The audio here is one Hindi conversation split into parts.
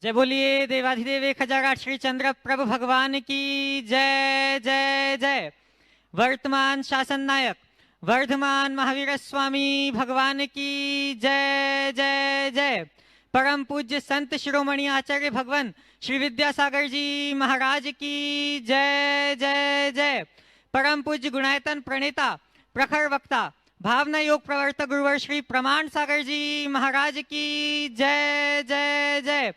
जय बोलिए देवाधिदेव एक हजार आठ श्री चंद्र प्रभु भगवान की जय जय जय। वर्तमान शासन नायक वर्धमान महावीर स्वामी भगवान की जय जय जय। परम पूज्य संत शिरोमणि आचार्य भगवान श्री विद्यासागर जी महाराज की जय जय जय। परम पूज्य गुणायतन प्रणेता प्रखर वक्ता भावना योग प्रवर्तक गुरुवर श्री प्रमाण सागर जी महाराज की जय जय जय।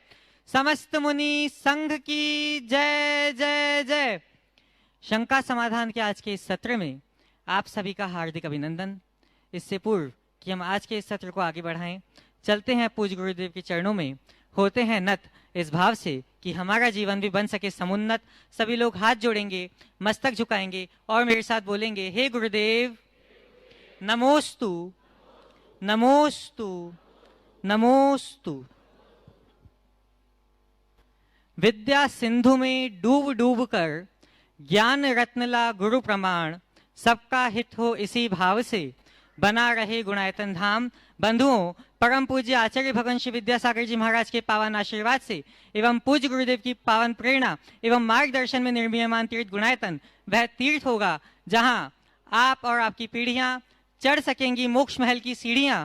समस्त मुनि संघ की जय जय जय। शंका समाधान के आज के इस सत्र में आप सभी का हार्दिक अभिनंदन। इससे पूर्व कि हम आज के इस सत्र को आगे बढ़ाएं, चलते हैं पूज्य गुरुदेव के चरणों में, होते हैं नत इस भाव से कि हमारा जीवन भी बन सके समुन्नत। सभी लोग हाथ जोड़ेंगे, मस्तक झुकाएंगे और मेरे साथ बोलेंगे, हे गुरुदेव नमोस्तु नमोस्तु नमोस्तु। विद्या सिंधु में डूब डूब कर ज्ञान रत्नला गुरु प्रमाण, सबका हित हो इसी भाव से बना रहे गुणायतन धाम। बंधुओं, परम पूज्य आचार्य भगवान श्री विद्यासागर जी महाराज के पावन आशीर्वाद से एवं पूज्य गुरुदेव की पावन प्रेरणा एवं मार्गदर्शन में निर्मीयमान तीर्थ गुणायतन वह तीर्थ होगा जहां आप और आपकी पीढ़ियां चढ़ सकेंगी मोक्ष महल की सीढ़ियां।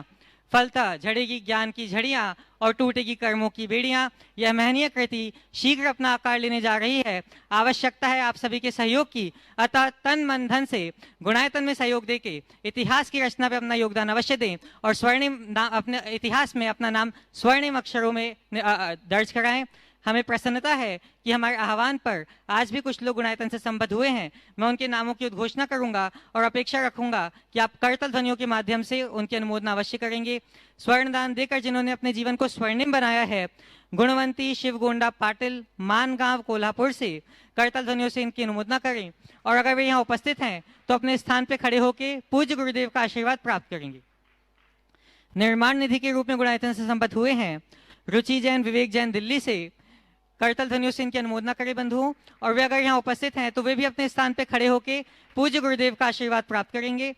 फलतः झड़ेगी ज्ञान की झड़ियां और टूटेगी कर्मों की बेड़ियां। यह महनीय कृति शीघ्र अपना आकार लेने जा रही है। आवश्यकता है आप सभी के सहयोग की। अतः तन मन धन से गुणायतन में सहयोग देके इतिहास की रचना में अपना योगदान अवश्य दें और स्वर्णिम अपने इतिहास में अपना नाम स्वर्णिम अक्षरों में दर्ज कराएं। हमें प्रसन्नता है कि हमारे आह्वान पर आज भी कुछ लोग गुणायतन से संबद्ध हुए हैं। मैं उनके नामों की उद्घोषणा करूंगा और अपेक्षा रखूंगा कि आप करतल ध्वनियों के माध्यम से उनकी अनुमोदना अवश्य करेंगे। स्वर्णदान देकर जिन्होंने अपने जीवन को स्वर्णिम बनाया है, गुणवंती शिवगोंडा पाटिल, मानगांव कोल्हापुर से करतल ध्वनियों से इनकी अनुमोदना करें। और अगर वे यहाँ उपस्थित हैं तो अपने स्थान पर खड़े होकर पूज्य गुरुदेव का आशीर्वाद प्राप्त करेंगे। निर्माण निधि के रूप में गुणायतन से संबद्ध हुए हैं रुचि जैन, विवेक जैन दिल्ली से, करतल ध्वनियों से इनकी अनुमोदना करें बंधुओं। और वे अगर यहाँ उपस्थित हैं तो वे भी अपने स्थान पर खड़े होकर पूज्य गुरुदेव का आशीर्वाद प्राप्त करेंगे।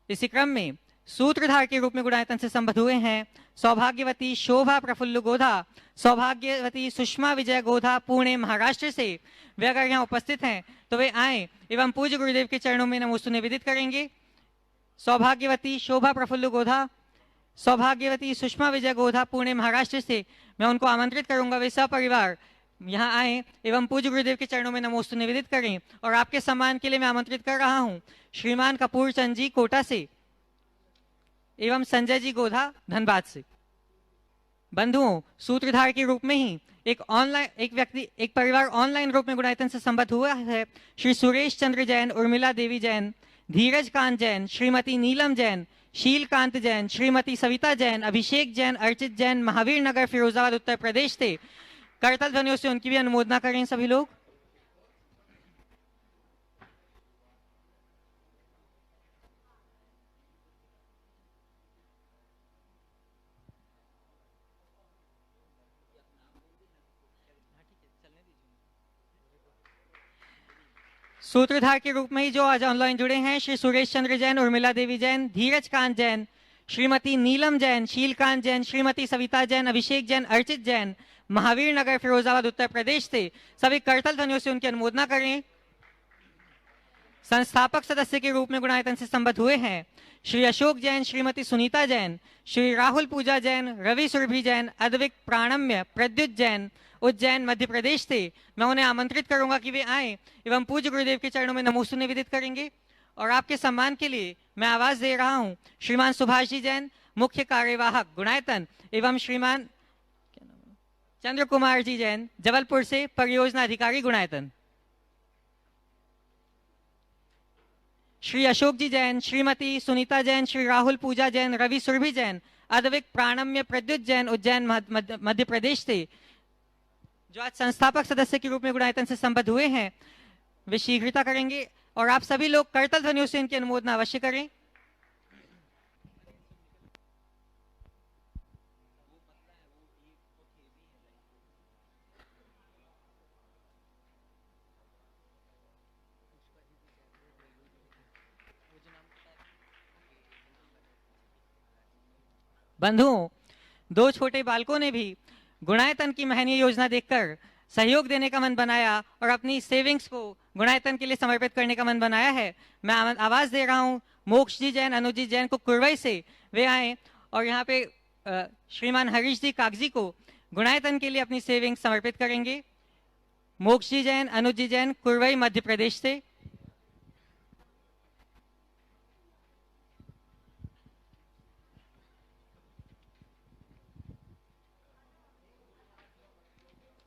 इसी क्रम में सूत्रधार के रूप में गुणायतन से संबद्ध हुए हैं सौभाग्यवती शोभा प्रफुल्ल गोधा, सौभाग्यवती सुषमा विजय गोधा पुणे महाराष्ट्र से। वे अगर यहाँ उपस्थित हैं तो वे आए एवं पूज्य गुरुदेव के चरणों में नमोस्तु निवेदित करेंगे। सौभाग्यवती शोभा प्रफुल्ल गोधा, सौभाग्यवती सुषमा विजय गोधा पुणे महाराष्ट्र से मैं उनको आमंत्रित करूंगा वे सपरिवार यहाँ आए एवं पूज्य गुरुदेव के चरणों में नमोस्तु निवेदित करें। और आपके सम्मान के लिए मैं आमंत्रित कर रहा हूं श्रीमान कपूर चंद जी कोटा से एवं संजय जी गोधा धनबाद से। बंधुओं, सूत्रधार के रूप में ही एक परिवार ऑनलाइन रूप में गुणायतन से संबद्ध हुआ है। श्री सुरेश चंद्र जैन, उर्मिला देवी जैन, धीरज कांत जैन, श्रीमती नीलम जैन, शीलकांत जैन, श्रीमती सविता जैन, अभिषेक जैन, अर्चित जैन, महावीर नगर फिरोजाबाद उत्तर प्रदेश से। करतल ध्वनियों से उनकी भी अनुमोदना करें सभी लोग। सूत्रधार के रूप में ही जो आज ऑनलाइन जुड़े हैं श्री सुरेश चंद्र जैन, उर्मिला देवी जैन, धीरज कांत जैन, श्रीमती नीलम जैन, शीलकांत जैन, श्रीमती सविता जैन, अभिषेक जैन, अर्चित जैन, महावीर नगर फिरोजाबाद उत्तर प्रदेश से। सभी करतल ध्वनियों से उनकी अनुमोदना करें। संस्थापक सदस्य के रूप में गुणायतन से संबद्ध हुए हैं श्री अशोक जैन, श्रीमती सुनीता जैन, श्री राहुल पूजा जैन, रवि सुरभि जैन, अद्विक प्राणम्य, प्रद्युत जैन, उज्जैन मध्य प्रदेश से। मैं उन्हें आमंत्रित करूंगा कि वे आए एवं पूज्य गुरुदेव के चरणों में नमोस्तु निवेदित करेंगे। और आपके सम्मान के लिए मैं आवाज दे रहा हूं श्रीमान सुभाष जी जैन, मुख्य कार्यवाहक गुणायतन, एवं श्रीमान चंद्र कुमार जी जैन, जबलपुर से परियोजना अधिकारी गुणायतन। श्री अशोक जी जैन, श्रीमती सुनीता जैन, श्री राहुल पूजा जैन, रवि सुरभि जैन, अद्विक प्राणम्य, प्रद्युत जैन, उज्जैन मध्य प्रदेश से। जो आज संस्थापक सदस्य के रूप में गुणायतन से संबद्ध हुए हैं वे शीघ्रता करेंगे। और आप सभी लोग करतल ध्वनियों से इनकी अनुमोदना अवश्य करें। बंधुओं, दो छोटे बालकों ने भी गुणायतन की महनीय योजना देखकर सहयोग देने का मन बनाया और अपनी सेविंग्स को गुणायतन के लिए समर्पित करने का मन बनाया है। मैं आवाज दे रहा हूँ मोक्ष जी जैन, अनुज जी जैन को कुरवई से वे आए और यहाँ पे श्रीमान हरीश जी कागजी को गुणायतन के लिए अपनी सेविंग्स समर्पित करेंगे। मोक्ष जी जैन, अनुज जी जैन, कुरवई मध्य प्रदेश से।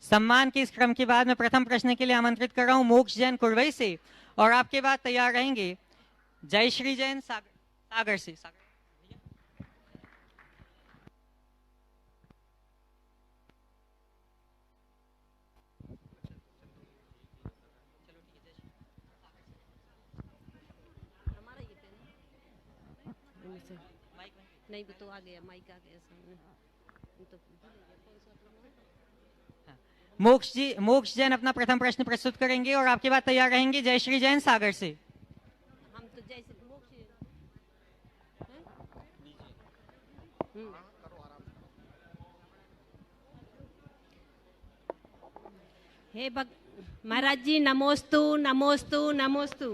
सम्मान के इस क्रम के बाद मैं प्रथम प्रश्न के लिए आमंत्रित कर रहा हूं मोक्ष जैन कुरवई से और आपके बाद तैयार रहेंगे जयश्री जैन सागर से। नहीं भी तो आ गया, माइक आ गया सामने तो। मोक्ष जैन अपना प्रथम प्रश्न प्रस्तुत करेंगे और आपके बाद तैयार रहेंगे जयश्री जैन सागर से। हम तो जैसे मोक्ष हे महाराज जी नमोस्तु नमोस्तु नमोस्तु।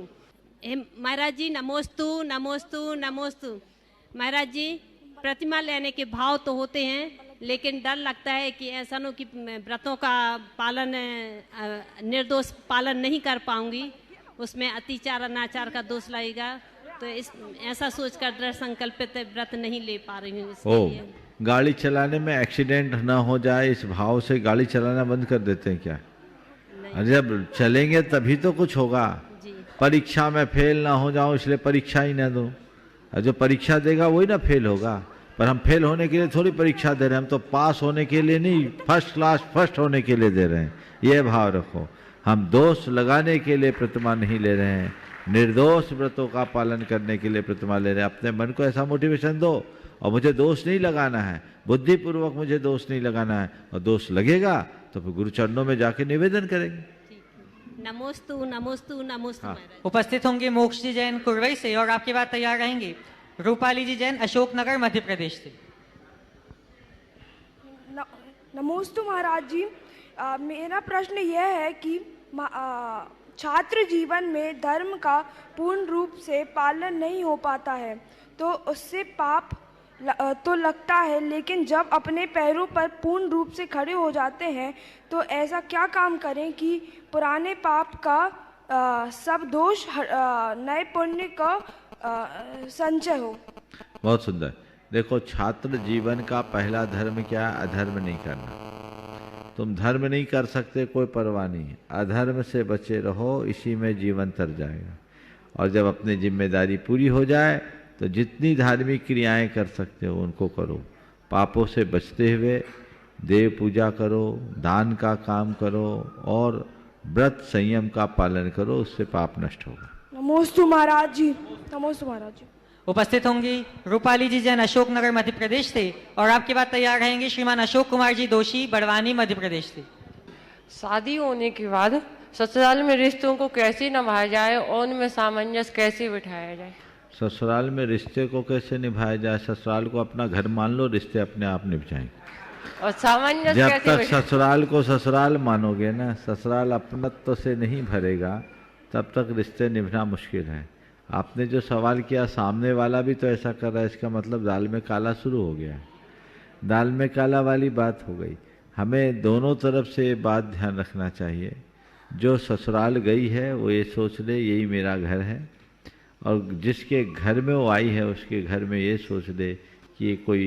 हे महाराज जी नमोस्तु नमोस्तु नमोस्तु। महाराज जी प्रतिमा लेने के भाव तो होते हैं, लेकिन डर लगता है कि ऐसा न कि व्रतों का पालन निर्दोष पालन नहीं कर पाऊंगी, उसमें अतिचार अनाचार का दोष लगेगा, तो इस ऐसा सोचकर दृढ़ संकल्पित व्रत नहीं ले पा रही हूँ। इसलिए गाड़ी चलाने में एक्सीडेंट ना हो जाए इस भाव से गाड़ी चलाना बंद कर देते हैं क्या? अरे जब चलेंगे तभी तो कुछ होगा। परीक्षा में फेल ना हो जाऊं इसलिए परीक्षा ही ना दूं, और जो परीक्षा देगा वही ना फेल होगा। पर हम फेल होने के लिए थोड़ी परीक्षा दे रहे हैं, हम तो पास होने के लिए नहीं, फर्स्ट क्लास फर्स्ट होने के लिए दे रहे हैं। ये भाव रखो। हम दोष लगाने के लिए प्रतिमा नहीं ले रहे हैं, निर्दोष व्रतों का पालन करने के लिए प्रतिमा ले रहे हैं। अपने मन को ऐसा मोटिवेशन दो, और मुझे दोष नहीं लगाना है, बुद्धिपूर्वक मुझे दोष नहीं लगाना है, और दोष लगेगा तो फिर गुरु चरणों में जाके निवेदन करेंगे। नमोस्तु नमोस्तु नमोस्तु। हाँ। उपस्थित होंगे मोक्ष जी जैन कुरवई से और आपके बाद तैयार रहेंगे रूपाली जी जैन अशोकनगर मध्य प्रदेश से। नमोस्तु महाराज जी। मेरा प्रश्न यह है कि छात्र जीवन में धर्म का पूर्ण रूप से पालन नहीं हो पाता है तो उससे पाप तो लगता है, लेकिन जब अपने पैरों पर पूर्ण रूप से खड़े हो जाते हैं तो ऐसा क्या काम करें कि पुराने पाप का सब दोष नए पुण्य का संचय हो। बहुत सुंदर। देखो, छात्र जीवन का पहला धर्म क्या है? अधर्म नहीं करना। तुम धर्म नहीं कर सकते, कोई परवाह नहीं, अधर्म से बचे रहो, इसी में जीवन तर जाएगा। और जब अपनी जिम्मेदारी पूरी हो जाए तो जितनी धार्मिक क्रियाएं कर सकते हो उनको करो। पापों से बचते हुए देव पूजा करो, दान का काम करो और व्रत संयम का पालन करो, उससे पाप नष्ट होगा। नमोस्तु महाराज जी। नमोस्तु महाराज जी। उपस्थित होंगी रूपाली जी जैन अशोकनगर मध्य प्रदेश से और आपके बाद तैयार रहेंगे श्रीमान अशोक कुमार जी दोषी बड़वानी मध्य प्रदेश से। शादी होने के बाद ससुराल में रिश्तों को कैसे निभाया जाए और उनमें सामंजस्य कैसे बिठाया जाए? ससुराल में रिश्ते को कैसे निभाया जाए? ससुराल को अपना घर मान लो, रिश्ते अपने आप निभ जाएंगे। और सामंजस्य जब कैसे तक ससुराल को ससुराल मानोगे ना, ससुराल अपनत्व से नहीं भरेगा, तब तक रिश्ते निभना मुश्किल है। आपने जो सवाल किया, सामने वाला भी तो ऐसा कर रहा है, इसका मतलब दाल में काला शुरू हो गया है। दाल में काला वाली बात हो गई। हमें दोनों तरफ से ये बात ध्यान रखना चाहिए। जो ससुराल गई है वो ये सोच ले यही मेरा घर है, और जिसके घर में वो आई है उसके घर में ये सोच ले कि ये कोई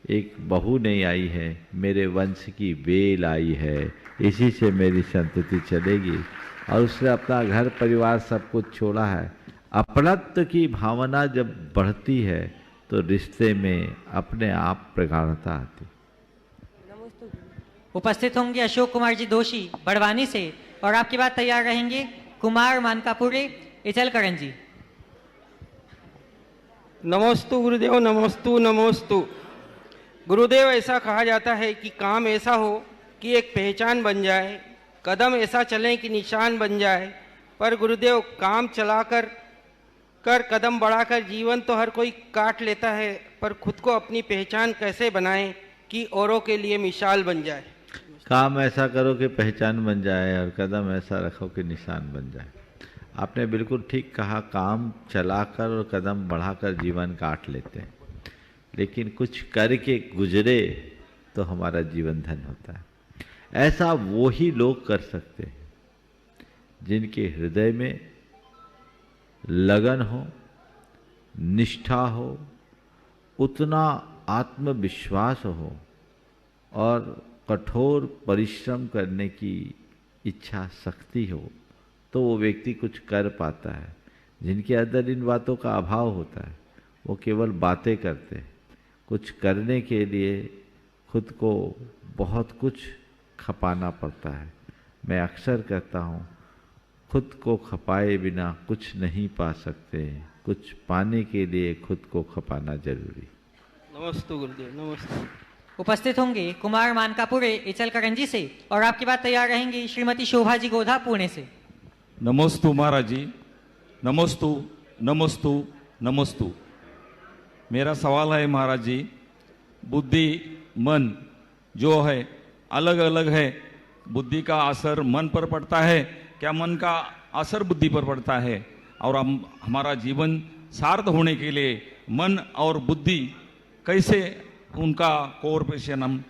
एक बहू नहीं आई है, मेरे वंश की बेल आई है, इसी से मेरी संतति चलेगी। और उसने अपना घर परिवार सब कुछ छोड़ा है। अपनत्व की भावना जब बढ़ती है तो रिश्ते में अपने आप प्रगाढ़ता आती। उपस्थित होंगे अशोक कुमार जी दोषी बड़वानी से और आपके बाद तैयार रहेंगे कुमार मानकापुरे इचलकरंजी जी। नमोस्तु गुरुदेव। नमोस्तु नमोस्तु। गुरुदेव, ऐसा कहा जाता है कि काम ऐसा हो कि एक पहचान बन जाए, कदम ऐसा चलें कि निशान बन जाए। पर गुरुदेव, काम चलाकर कदम बढ़ाकर जीवन तो हर कोई काट लेता है, पर खुद को अपनी पहचान कैसे बनाएं कि औरों के लिए मिसाल बन जाए। काम ऐसा करो कि पहचान बन जाए और कदम ऐसा रखो कि निशान बन जाए। आपने बिल्कुल ठीक कहा, काम चलाकर और कदम बढ़ाकर जीवन काट लेते हैं, लेकिन कुछ करके गुजरे तो हमारा जीवन धन होता है। ऐसा वो ही लोग कर सकते हैं जिनके हृदय में लगन हो, निष्ठा हो, उतना आत्मविश्वास हो और कठोर परिश्रम करने की इच्छा शक्ति हो, तो वो व्यक्ति कुछ कर पाता है। जिनके अंदर इन बातों का अभाव होता है वो केवल बातें करते हैं। कुछ करने के लिए खुद को बहुत कुछ खपाना पड़ता है। मैं अक्सर कहता हूँ, खुद को खपाए बिना कुछ नहीं पा सकते। कुछ पाने के लिए खुद को खपाना जरूरी। नमस्ते गुरुदेव, नमस्ते। उपस्थित होंगे कुमार मानकापुरे इचलकरंजी से और आपके बाद तैयार रहेंगी श्रीमती शोभा जी गोधा पुणे से। नमोस्तु महाराज जी, नमोस्तु नमोस्तु नमोस्तु। मेरा सवाल है महाराज जी, बुद्धि मन जो है अलग अलग है, बुद्धि का असर मन पर पड़ता है, क्या मन का असर बुद्धि पर पड़ता है? और हम हमारा जीवन सार्थ होने के लिए मन और बुद्धि कैसे उनका कोऑपरेशन हम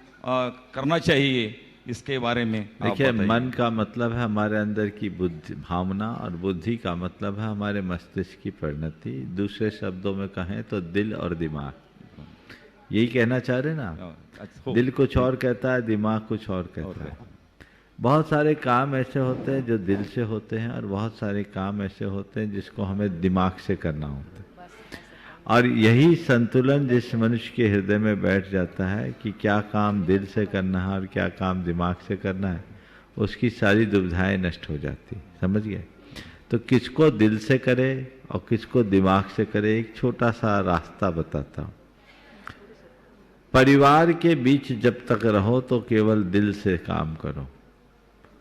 करना चाहिए, इसके बारे में देखिए, मन का मतलब है हमारे अंदर की बुद्धि भावना और बुद्धि का मतलब है हमारे मस्तिष्क की परिणति। दूसरे शब्दों में कहें तो दिल और दिमाग। यही कहना चाह रहे ना? दिल कुछ और कहता है, दिमाग कुछ और कहता है। बहुत सारे काम ऐसे होते हैं जो दिल से होते हैं और बहुत सारे काम ऐसे होते हैं जिसको हमें दिमाग से करना होता है। और यही संतुलन जिस मनुष्य के हृदय में बैठ जाता है कि क्या काम दिल से करना है और क्या काम दिमाग से करना है, उसकी सारी दुविधाएं नष्ट हो जाती। समझ गए? तो किसको दिल से करे और किसको दिमाग से करे, एक छोटा सा रास्ता बताता हूँ। परिवार के बीच जब तक रहो तो केवल दिल से काम करो,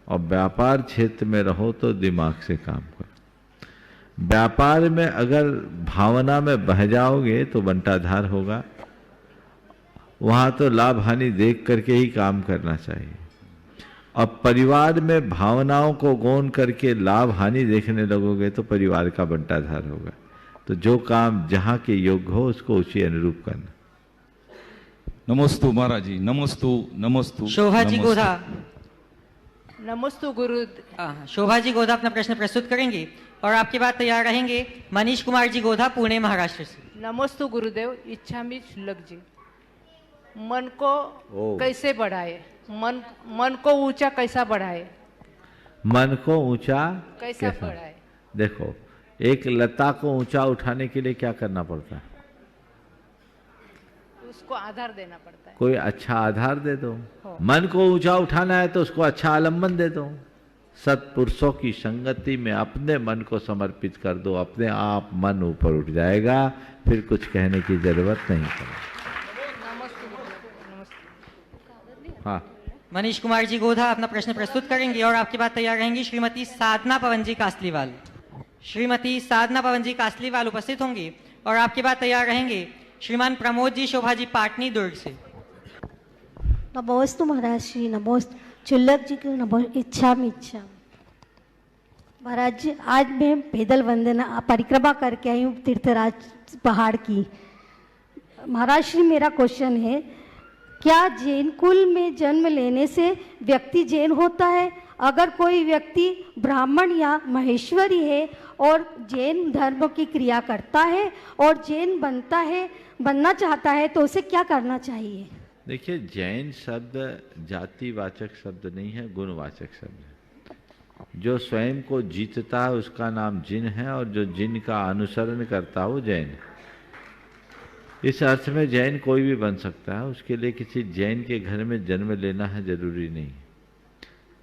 और व्यापार क्षेत्र में रहो तो दिमाग से काम करो। व्यापार में अगर भावना में बह जाओगे तो बंटाधार होगा। वहाँ तो लाभ हानि देख करके ही काम करना चाहिए। और परिवार में भावनाओं को गौन करके लाभ हानि देखने लगोगे तो परिवार का बंटाधार होगा। तो जो काम जहाँ के योग्य हो उसको उसी अनुरूप करना। नमोस्तु महाराज जी, नमोस्तु नमोस्तु। शोभा जी गोधा। नमोस्तु गुरु। शोभा जी गोधा अपना प्रश्न प्रस्तुत करेंगे और आपके बाद तैयार रहेंगे मनीष कुमार जी गोधा पुणे महाराष्ट्र से। नमोस्तु गुरुदेव। इच्छा में शुल्क जी, मन को कैसे बढ़ाए? मन को ऊंचा कैसा बढ़ाए? मन को ऊंचा कैसा बढ़ाए? देखो, एक लता को ऊंचा उठाने के लिए क्या करना पड़ता है? उसको आधार देना पड़ता है। कोई अच्छा आधार दे दो। मन को ऊंचा उठाना है तो उसको अच्छा आलम्बन दे दो। सत्पुरुषों की संगति में अपने मन को समर्पित कर दो, अपने आप मन ऊपर उठ जाएगा, फिर कुछ कहने की जरूरत नहीं पड़ेगी। हाँ, मनीष कुमार जी गोधा अपना प्रश्न प्रस्तुत करेंगे और आपके बाद तैयार रहेंगी श्रीमती साधना पवन जी कासलीवाल। श्रीमती साधना पवन जी कासलीवाल उपस्थित होंगी और आपके बाद तैयार रहेंगे श्रीमान प्रमोद जी शोभा जी पाटनी दुर्ग से। नमोस्तु महाराज श्री, नमोस्तु चुल्लक जी की नमोस्तु। इच्छा में इच्छा महाराज जी, आज मैं पैदल वंदना परिक्रमा करके आई हूँ तीर्थराज पहाड़ की। महाराज श्री, मेरा क्वेश्चन है, क्या जैन कुल में जन्म लेने से व्यक्ति जैन होता है? अगर कोई व्यक्ति ब्राह्मण या महेश्वरी है और जैन धर्म की क्रिया करता है और जैन बनना चाहता है तो उसे क्या करना चाहिए? देखिए, जैन शब्द जातिवाचक शब्द नहीं है, गुणवाचक शब्द है। जो स्वयं को जीतता है उसका नाम जिन है, और जो जिन का अनुसरण करता है वो जैन है। इस अर्थ में जैन कोई भी बन सकता है, उसके लिए किसी जैन के घर में जन्म लेना है जरूरी नहीं।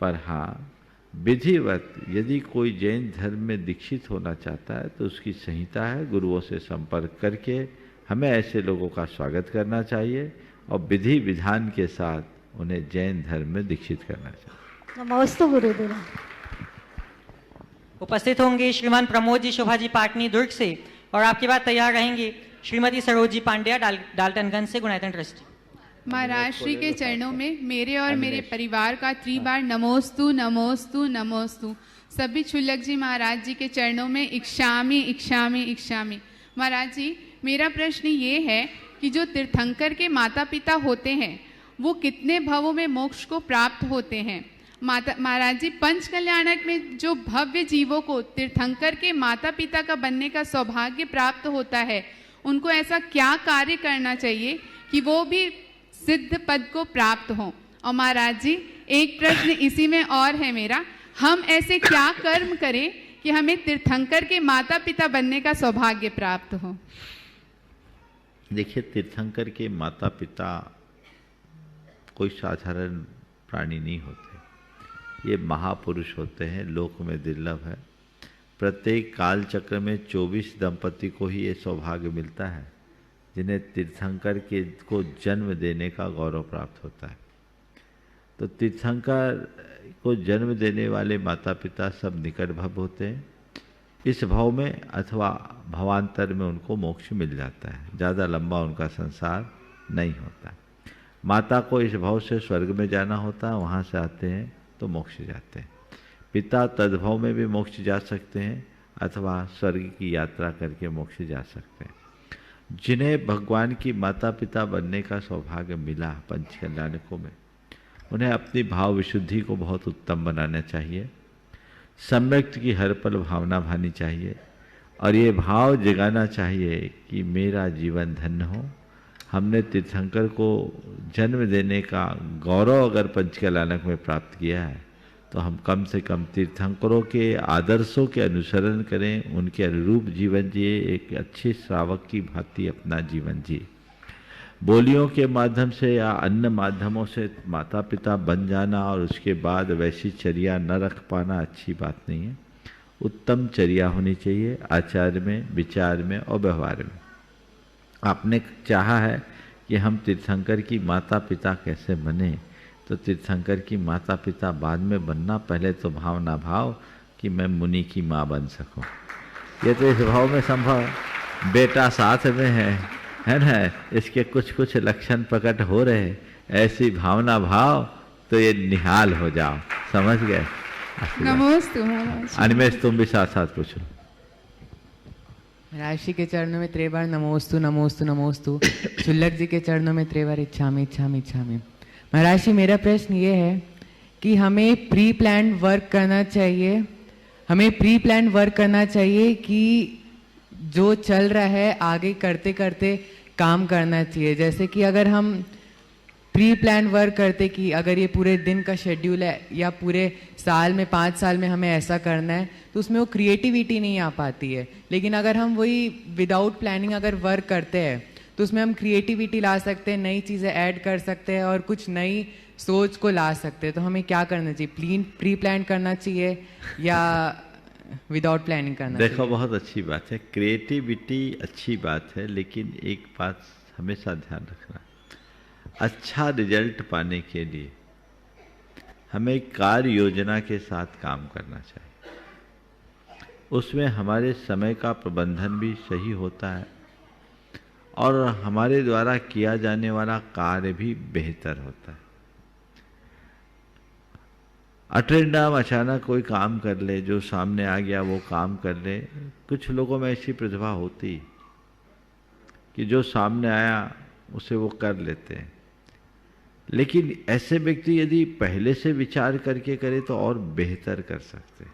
पर हाँ, विधिवत यदि कोई जैन धर्म में दीक्षित होना चाहता है तो उसकी संहिता है, गुरुओं से संपर्क करके हमें ऐसे लोगों का स्वागत करना चाहिए और विधि विधान के साथ उन्हें जैन धर्म में दीक्षित करना चाहिए। नमस्ते गुरुदेव। उपस्थित होंगे श्रीमान प्रमोद जी शोभा जी पाटनी दुर्ग से और आपके बाद तैयार रहेंगे श्रीमती सरोज जी पांड्या डाल्टनगंज से गुणायतन ट्रस्टी। महाराज श्री के चरणों में मेरे और मेरे परिवार का 3 बार नमोस्तु नमोस्तु नमोस्तु। सभी क्षुल्लक जी महाराज जी के चरणों में इक्षामि इक्षामि इक्षामि। महाराज जी, मेरा प्रश्न ये है कि जो तीर्थंकर के माता पिता होते हैं वो कितने भवों में मोक्ष को प्राप्त होते हैं? महाराज जी, पंच कल्याणक में जो भव्य जीवों को तीर्थंकर के माता पिता का बनने का सौभाग्य प्राप्त होता है, उनको ऐसा क्या कार्य करना चाहिए कि वो भी सिद्ध पद को प्राप्त हों? और महाराज जी, एक प्रश्न इसी में और है मेरा, हम ऐसे क्या कर्म करें कि हमें तीर्थंकर के माता पिता बनने का सौभाग्य प्राप्त हो? देखिए, तीर्थंकर के माता पिता कोई साधारण प्राणी नहीं होते, ये महापुरुष होते हैं, लोक में दुर्लभ है। प्रत्येक काल चक्र में 24 दंपति को ही ये सौभाग्य मिलता है जिन्हें तीर्थंकर के को जन्म देने का गौरव प्राप्त होता है। तो तीर्थंकर को जन्म देने वाले माता पिता सब निकट भव होते हैं। इस भव में अथवा भवांतर में उनको मोक्ष मिल जाता है, ज़्यादा लंबा उनका संसार नहीं होता। माता को इस भव से स्वर्ग में जाना होता है, वहाँ से आते हैं तो मोक्ष जाते हैं। पिता तद्भव में भी मोक्ष जा सकते हैं अथवा स्वर्ग की यात्रा करके मोक्ष जा सकते हैं। जिन्हें भगवान की माता पिता बनने का सौभाग्य मिला पंच कल्याणकों में, उन्हें अपनी भाव विशुद्धि को बहुत उत्तम बनाना चाहिए। सम्यक्त की हर पल भावना भानी चाहिए और ये भाव जगाना चाहिए कि मेरा जीवन धन्य हो। हमने तीर्थंकर को जन्म देने का गौरव अगर पंच कल्याणक में प्राप्त किया है तो हम कम से कम तीर्थंकरों के आदर्शों के अनुसरण करें, उनके अनुरूप जीवन जिए, एक अच्छे श्रावक की भांति अपना जीवन जिए। बोलियों के माध्यम से या अन्य माध्यमों से माता पिता बन जाना और उसके बाद वैसी चर्या न रख पाना अच्छी बात नहीं है। उत्तम चर्या होनी चाहिए आचार में, विचार में और व्यवहार में। आपने चाहा है कि हम तीर्थंकर की माता पिता कैसे बने, तो तीर्थंकर की माता पिता बाद में बनना, पहले तो भावना भाव कि मैं मुनि की माँ बन सकूं। ये तो इस भाव में संभव, बेटा साथ में है ना, इसके कुछ कुछ लक्षण प्रकट हो रहे, ऐसी भावना भाव तो ये निहाल हो जाओ। समझ गए? नमोस्तु महाराज। अनिमेष, तुम भी साथ साथ पूछो। महाराज श्री के चरणों में 3 बार नमोस्तु नमोस्तु नमोस्तु। क्षुल्लक जी के चरणों में 3 बार इच्छामि इच्छामि इच्छामि। महाराज जी, मेरा प्रश्न ये है कि हमें प्री प्लान वर्क करना चाहिए, हमें प्री प्लान वर्क करना चाहिए कि जो चल रहा है आगे करते करते काम करना चाहिए। जैसे कि अगर हम प्री प्लान वर्क करते कि अगर ये पूरे दिन का शेड्यूल है या पूरे साल में 5 साल में हमें ऐसा करना है, तो उसमें वो क्रिएटिविटी नहीं आ पाती है। लेकिन अगर हम वही विदाउट प्लानिंग अगर वर्क करते हैं तो उसमें हम क्रिएटिविटी ला सकते हैं, नई चीज़ें ऐड कर सकते हैं और कुछ नई सोच को ला सकते हैं। तो हमें क्या करना चाहिए? प्री प्लान करना चाहिए या विदाउट प्लानिंग करना चाहिए? देखो, बहुत अच्छी बात है, क्रिएटिविटी अच्छी बात है, लेकिन एक बात हमेशा ध्यान रखना, अच्छा रिजल्ट पाने के लिए हमें कार्य योजना के साथ काम करना चाहिए। उसमें हमारे समय का प्रबंधन भी सही होता है और हमारे द्वारा किया जाने वाला कार्य भी बेहतर होता है। अटेंडम अचानक कोई काम कर ले, जो सामने आ गया वो काम कर ले। कुछ लोगों में ऐसी प्रतिभा होती कि जो सामने आया उसे वो कर लेते हैं, लेकिन ऐसे व्यक्ति यदि पहले से विचार करके करे तो और बेहतर कर सकते हैं।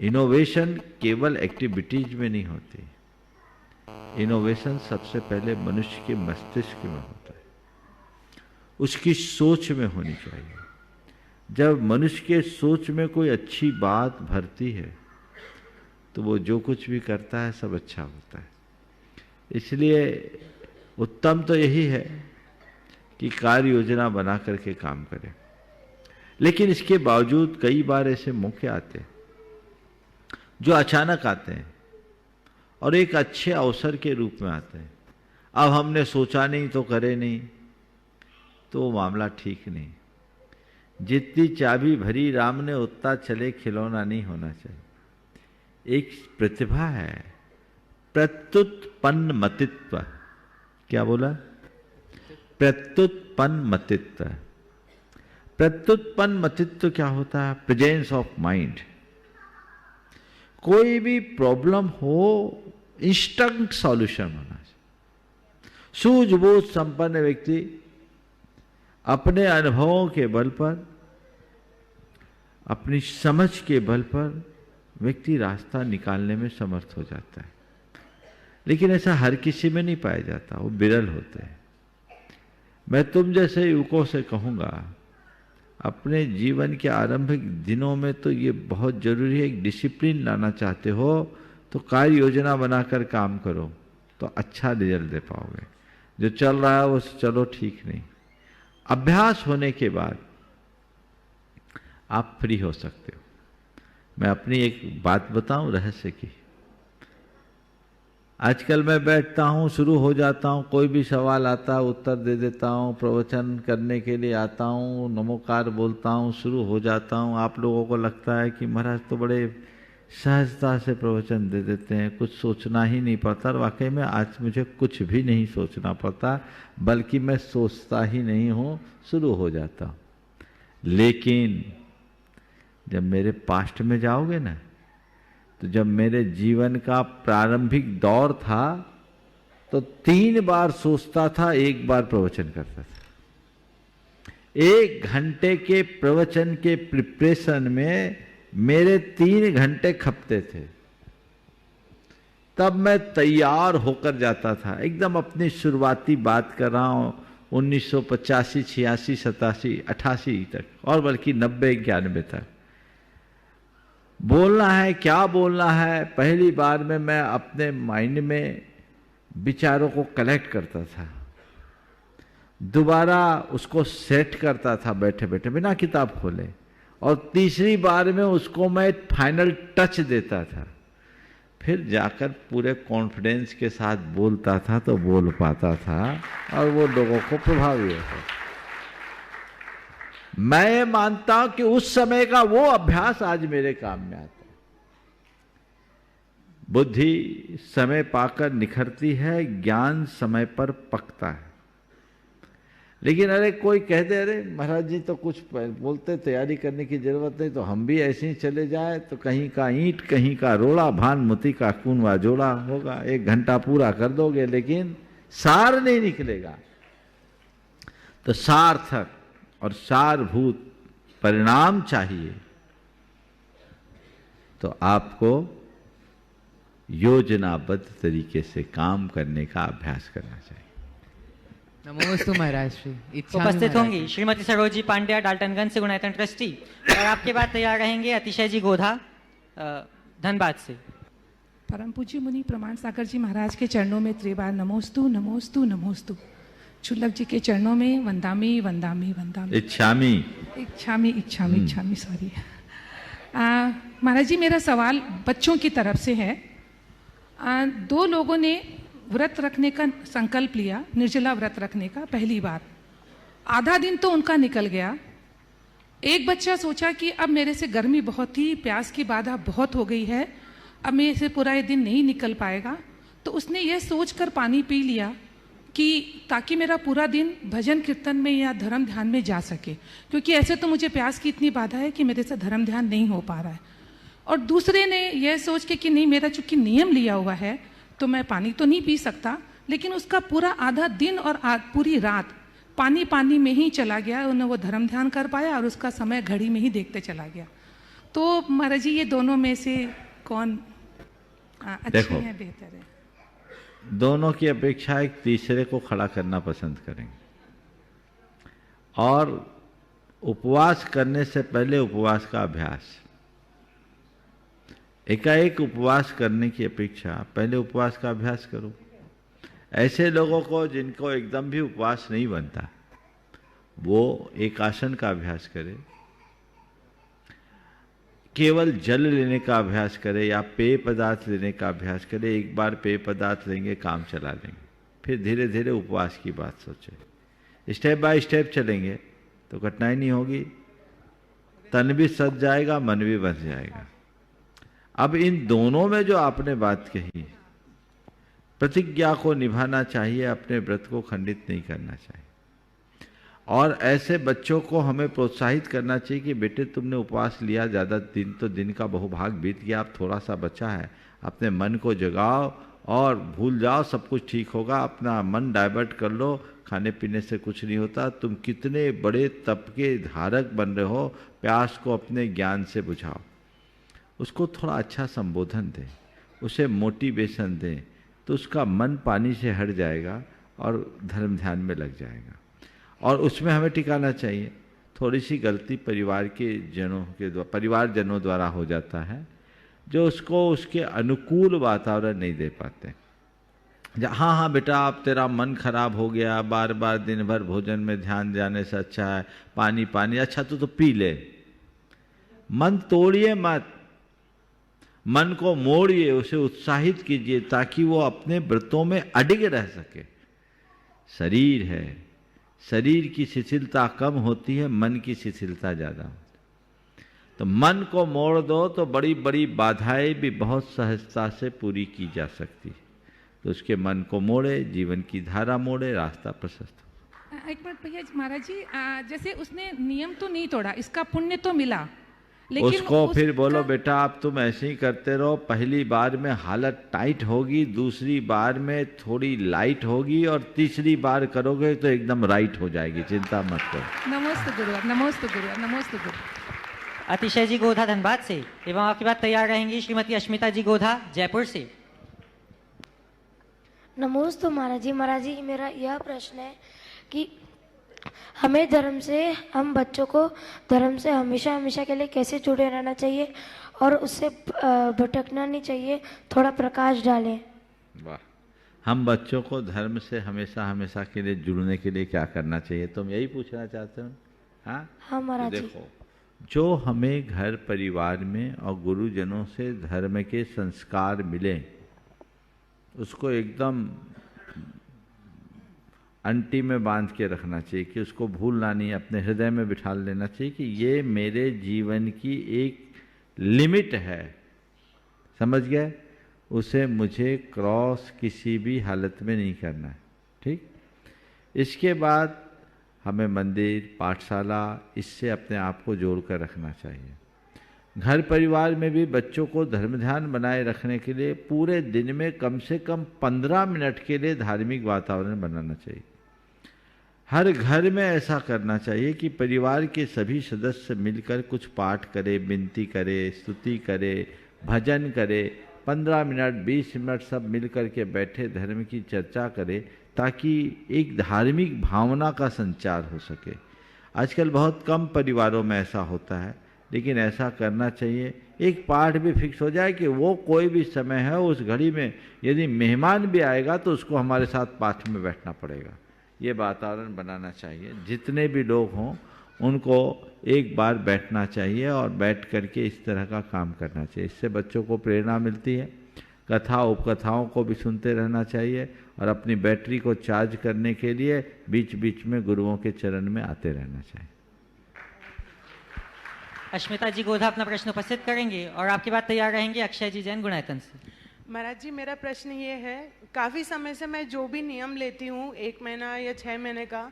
इनोवेशन केवल एक्टिविटीज में नहीं होती, इनोवेशन सबसे पहले मनुष्य के मस्तिष्क में होता है, उसकी सोच में होनी चाहिए। जब मनुष्य के सोच में कोई अच्छी बात भरती है तो वो जो कुछ भी करता है सब अच्छा होता है। इसलिए उत्तम तो यही है कि कार्य योजना बना करके काम करें, लेकिन इसके बावजूद कई बार ऐसे मौके आते हैं जो अचानक आते हैं और एक अच्छे अवसर के रूप में आते हैं। अब हमने सोचा नहीं तो करे नहीं, तो वो मामला ठीक नहीं। जितनी चाबी भरी राम ने उतना चले खिलौना नहीं होना चाहिए। एक प्रतिभा है, प्रत्युत्पन्न मतित्व। क्या बोला? प्रत्युत्पन्न मतित्व। प्रत्युत्पन्न मतित्व क्या होता है? Presence of mind. कोई भी प्रॉब्लम हो, इंस्टेंट सॉल्यूशन होना चाहिए। सूझबूझ संपन्न व्यक्ति अपने अनुभवों के बल पर, अपनी समझ के बल पर व्यक्ति रास्ता निकालने में समर्थ हो जाता है। लेकिन ऐसा हर किसी में नहीं पाया जाता, वो विरल होते हैं। मैं तुम जैसे युवकों से कहूँगा, अपने जीवन के आरंभिक दिनों में तो ये बहुत जरूरी है, एक डिसिप्लिन लाना चाहते हो तो कार्य योजना बनाकर काम करो तो अच्छा रिजल्ट दे पाओगे। जो चल रहा है वो चलो ठीक नहीं। अभ्यास होने के बाद आप फ्री हो सकते हो। मैं अपनी एक बात बताऊं रहस्य की। आजकल मैं बैठता हूँ, शुरू हो जाता हूँ, कोई भी सवाल आता है उत्तर दे देता हूँ, प्रवचन करने के लिए आता हूँ, नमोकार बोलता हूँ, शुरू हो जाता हूँ। आप लोगों को लगता है कि महाराज तो बड़े सहजता से प्रवचन दे देते हैं, कुछ सोचना ही नहीं पड़ता। और वाकई में आज मुझे कुछ भी नहीं सोचना पड़ता, बल्कि मैं सोचता ही नहीं हूँ, शुरू हो जाता हूँ। लेकिन जब मेरे पास्ट में जाओगे ना, तो जब मेरे जीवन का प्रारंभिक दौर था तो 3 बार सोचता था, 1 बार प्रवचन करता था। 1 घंटे के प्रवचन के प्रिपरेशन में मेरे 3 घंटे खपते थे। तब मैं तैयार होकर जाता था। एकदम अपनी शुरुआती बात कर रहा हूं, 1985, 86, 87, 88 तक, और बल्कि 90, 91 तक। बोलना है, क्या बोलना है, पहली बार में मैं अपने माइंड में विचारों को कलेक्ट करता था, दोबारा उसको सेट करता था बैठे बैठे बिना किताब खोले, और तीसरी बार में उसको मैं फाइनल टच देता था। फिर जाकर पूरे कॉन्फिडेंस के साथ बोलता था तो बोल पाता था और वो लोगों को प्रभावी होता। मैं ये मानता हूं कि उस समय का वो अभ्यास आज मेरे काम में आता है। बुद्धि समय पाकर निखरती है, ज्ञान समय पर पकता है। लेकिन अरे कोई कह दे, अरे महाराज जी तो कुछ बोलते, तैयारी करने की जरूरत नहीं, तो हम भी ऐसे ही चले जाए तो कहीं का ईंट कहीं का रोड़ा, भानुमति का कुनवा जोड़ा होगा। 1 घंटा पूरा कर दोगे लेकिन सार नहीं निकलेगा। तो सार्थक और सारभूत परिणाम चाहिए तो आपको योजनाबद्ध तरीके से काम करने का अभ्यास करना चाहिए। नमोस्तु महाराज श्री। उपस्थित होंगी श्रीमती सरोजी पांड्या, डाल्टनगंज से गुणायतन ट्रस्टी, और आपके बाद तैयार रहेंगे अतिशय जी गोधा धनबाद से। परम पूज्य मुनि प्रमाण सागर जी महाराज के चरणों में त्रिबार नमोस्तु नमोस्तु नमोस्तु। शुल्लक जी के चरणों में वंदामी वंदामी वंदामी इच्छामी इच्छामी इच्छामी इच्छामी सॉरी। महाराज जी, मेरा सवाल बच्चों की तरफ से है। 2 लोगों ने व्रत रखने का संकल्प लिया, निर्जला व्रत रखने का। पहली बार आधा दिन तो उनका निकल गया। एक बच्चा सोचा कि अब मेरे से गर्मी बहुत थी, प्यास की बाधा बहुत हो गई है, अब मेरे से पूरा ये दिन नहीं निकल पाएगा। तो उसने ये सोचकर पानी पी लिया कि ताकि मेरा पूरा दिन भजन कीर्तन में या धर्म ध्यान में जा सके, क्योंकि ऐसे तो मुझे प्यास की इतनी बाधा है कि मेरे से धर्म ध्यान नहीं हो पा रहा है। और दूसरे ने यह सोच के कि नहीं, मेरा चूंकि नियम लिया हुआ है तो मैं पानी तो नहीं पी सकता, लेकिन उसका पूरा आधा दिन और पूरी रात पानी में ही चला गया। उन्हें वो धर्म ध्यान कर पाया और उसका समय घड़ी में ही देखते चला गया। तो महाराज जी, ये दोनों में से कौन अच्छी है, बेहतर है? दोनों की अपेक्षा एक तीसरे को खड़ा करना पसंद करेंगे। और उपवास करने से पहले उपवास का अभ्यास, एकाएक उपवास करने की अपेक्षा पहले उपवास का अभ्यास करो। ऐसे लोगों को जिनको एकदम भी उपवास नहीं बनता, वो एक आसन का अभ्यास करे, केवल जल लेने का अभ्यास करे या पेय पदार्थ लेने का अभ्यास करे। एक बार पेय पदार्थ लेंगे, काम चला लेंगे, फिर धीरे धीरे उपवास की बात सोचे। स्टेप बाय स्टेप चलेंगे तो कठिनाई नहीं होगी, तन भी सज जाएगा, मन भी बस जाएगा। अब इन दोनों में जो आपने बात कही, प्रतिज्ञा को निभाना चाहिए, अपने व्रत को खंडित नहीं करना चाहिए। और ऐसे बच्चों को हमें प्रोत्साहित करना चाहिए कि बेटे तुमने उपवास लिया, ज़्यादा दिन तो दिन का बहुभाग बीत गया, अब थोड़ा सा बचा है, अपने मन को जगाओ और भूल जाओ, सब कुछ ठीक होगा, अपना मन डाइवर्ट कर लो, खाने पीने से कुछ नहीं होता, तुम कितने बड़े तप के धारक बन रहे हो, प्यास को अपने ज्ञान से बुझाओ। उसको थोड़ा अच्छा संबोधन दें, उसे मोटिवेशन दें, तो उसका मन पानी से हट जाएगा और धर्म ध्यान में लग जाएगा। और उसमें हमें टिकाना चाहिए। थोड़ी सी गलती परिवारजनों द्वारा हो जाता है, जो उसको उसके अनुकूल वातावरण नहीं दे पाते। हाँ हाँ बेटा, अब तेरा मन खराब हो गया, बार बार दिन भर भोजन में ध्यान जाने से अच्छा है पानी पानी, अच्छा तो पी ले। मन तोड़िए मत, मन को मोड़िए, उसे उत्साहित कीजिए ताकि वो अपने व्रतों में अडिग रह सके। शरीर है, शरीर की शिथिलता कम होती है, मन की शिथिलता ज़्यादा होती है। तो मन को मोड़ दो तो बड़ी बड़ी बाधाएं भी बहुत सहजता से पूरी की जा सकती है। तो उसके मन को मोड़े, जीवन की धारा मोड़े, रास्ता प्रशस्त हो। एक मिनट भैया महाराज जी, जैसे उसने नियम तो नहीं तोड़ा, इसका पुण्य तो मिला, लेकिन उसको फिर बोलो बेटा आप तुम ऐसे ही करते रहो, पहली बार में हालत टाइट होगी, दूसरी बार में थोड़ी लाइट होगी और तीसरी बार करोगे तो एकदम राइट हो जाएगी, चिंता मत करो। नमस्ते गुरुवार, नमस्ते गुरुवार, नमस्ते गुरु। अतिशय जी गोधा धनबाद से एवं आपके बाद तैयार रहेंगी श्रीमती अश्मिता जी गोधा जयपुर से। नमोस्तु महाराज जी। महाराज जी मेरा यह प्रश्न है कि हमें हम बच्चों को धर्म से हमेशा हमेशा के लिए कैसे जुड़े रहना चाहिए और उससे भटकना नहीं चाहिए, थोड़ा प्रकाश डालें। वाह, हम बच्चों को धर्म से हमेशा हमेशा के लिए जुड़ने के लिए क्या करना चाहिए, तुम यही पूछना चाहते हो? हाँ महाराज जी। देखो, जो हमें घर परिवार में और गुरुजनों से धर्म के संस्कार मिले उसको एकदम अंटी में बांध के रखना चाहिए कि उसको भूलना नहीं, अपने हृदय में बिठा लेना चाहिए कि ये मेरे जीवन की एक लिमिट है, समझ गए? उसे मुझे क्रॉस किसी भी हालत में नहीं करना है, ठीक? इसके बाद हमें मंदिर, पाठशाला, इससे अपने आप को जोड़ कर रखना चाहिए। घर परिवार में भी बच्चों को धर्म ध्यान बनाए रखने के लिए पूरे दिन में कम से कम 15 मिनट के लिए धार्मिक वातावरण बनाना चाहिए। हर घर में ऐसा करना चाहिए कि परिवार के सभी सदस्य मिलकर कुछ पाठ करे, विनती करे, स्तुति करे, भजन करे, 15 मिनट 20 मिनट सब मिलकर के बैठे धर्म की चर्चा करे ताकि एक धार्मिक भावना का संचार हो सके। आजकल बहुत कम परिवारों में ऐसा होता है, लेकिन ऐसा करना चाहिए। एक पाठ भी फिक्स हो जाए कि वो कोई भी समय है उस घड़ी में यदि मेहमान भी आएगा तो उसको हमारे साथ पाठ में बैठना पड़ेगा। ये वातावरण बनाना चाहिए। जितने भी लोग हों उनको एक बार बैठना चाहिए और बैठ करके इस तरह का काम करना चाहिए। इससे बच्चों को प्रेरणा मिलती है। कथा उपकथाओं को भी सुनते रहना चाहिए और अपनी बैटरी को चार्ज करने के लिए बीच बीच में गुरुओं के चरण में आते रहना चाहिए। अश्मिता जी गोधा अपना प्रश्न उपस्थित करेंगे और आपके बाद तैयार रहेंगे अक्षय जी जैन गुणायतन से। महाराज जी मेरा प्रश्न ये है, काफ़ी समय से मैं जो भी नियम लेती हूँ 1 महीना या 6 महीने का,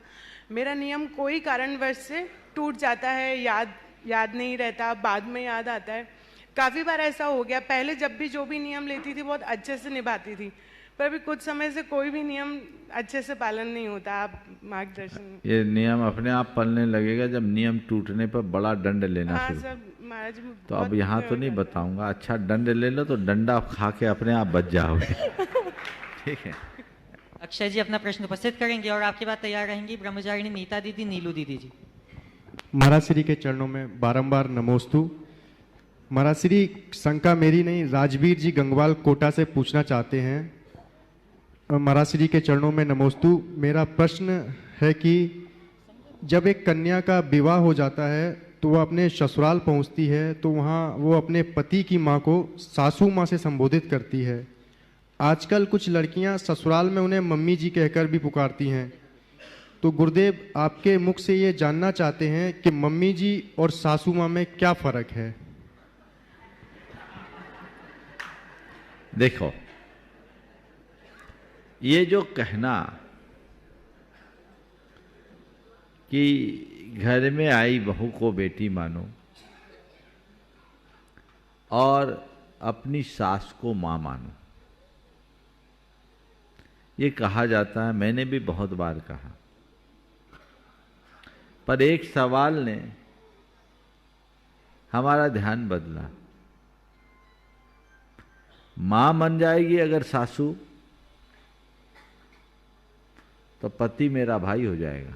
मेरा नियम कोई कारणवश से टूट जाता है, याद नहीं रहता, बाद में याद आता है। काफ़ी बार ऐसा हो गया। पहले जब भी जो भी नियम लेती थी बहुत अच्छे से निभाती थी, पर अभी कुछ समय से कोई भी नियम अच्छे से पालन नहीं होता। आप मार्गदर्शन। ये नियम अपने आप पलने लगेगा जब नियम टूटने पर बड़ा दंड लेना शुरू। सर महाराज तो अब यहाँ तो नहीं बताऊंगा, अच्छा दंड ले लो तो डंडा खा के अपने आप बच जाओगे। ठीक है। अक्षय जी अपना प्रश्न उपस्थित करेंगे और आपके बाद तैयार रहेंगी ब्रह्मचारिणी नीता दीदी, नीलू दीदी जी। महाराज श्री के चरणों में बारंबार नमोस्तु। महाराज श्री, शंका मेरी नहीं, राजवीर जी गंगवाल कोटा से पूछना चाहते हैं। महाराज श्री के चरणों में नमोस्तु। मेरा प्रश्न है कि जब एक कन्या का विवाह हो जाता है तो वह अपने ससुराल पहुंचती है तो वहाँ वो अपने पति की माँ को सासू माँ से संबोधित करती है। आजकल कुछ लड़कियाँ ससुराल में उन्हें मम्मी जी कहकर भी पुकारती हैं। तो गुरुदेव आपके मुख से ये जानना चाहते हैं कि मम्मी जी और सासू माँ में क्या फ़र्क है? देखो, ये जो कहना कि घर में आई बहू को बेटी मानो और अपनी सास को माँ मानो। ये कहा जाता है, मैंने भी बहुत बार कहा, पर एक सवाल ने हमारा ध्यान बदला। मां बन जाएगी अगर सासू, तो पति मेरा भाई हो जाएगा।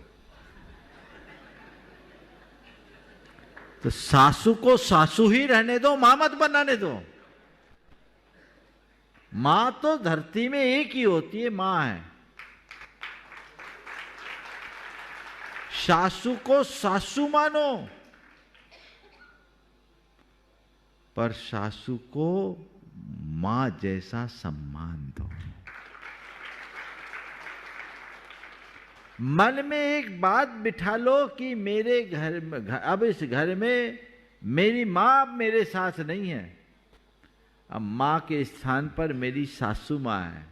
तो सासू को सासू ही रहने दो, मां मत बनाने दो। मां तो धरती में एक ही होती है, मां है। सासू को सासू मानो, पर सासू को मां जैसा सम्मान दो। मन में एक बात बिठा लो कि मेरे घर में, अब इस घर में मेरी मां मेरे साथ नहीं है, अब मां के स्थान पर मेरी सासू मां है।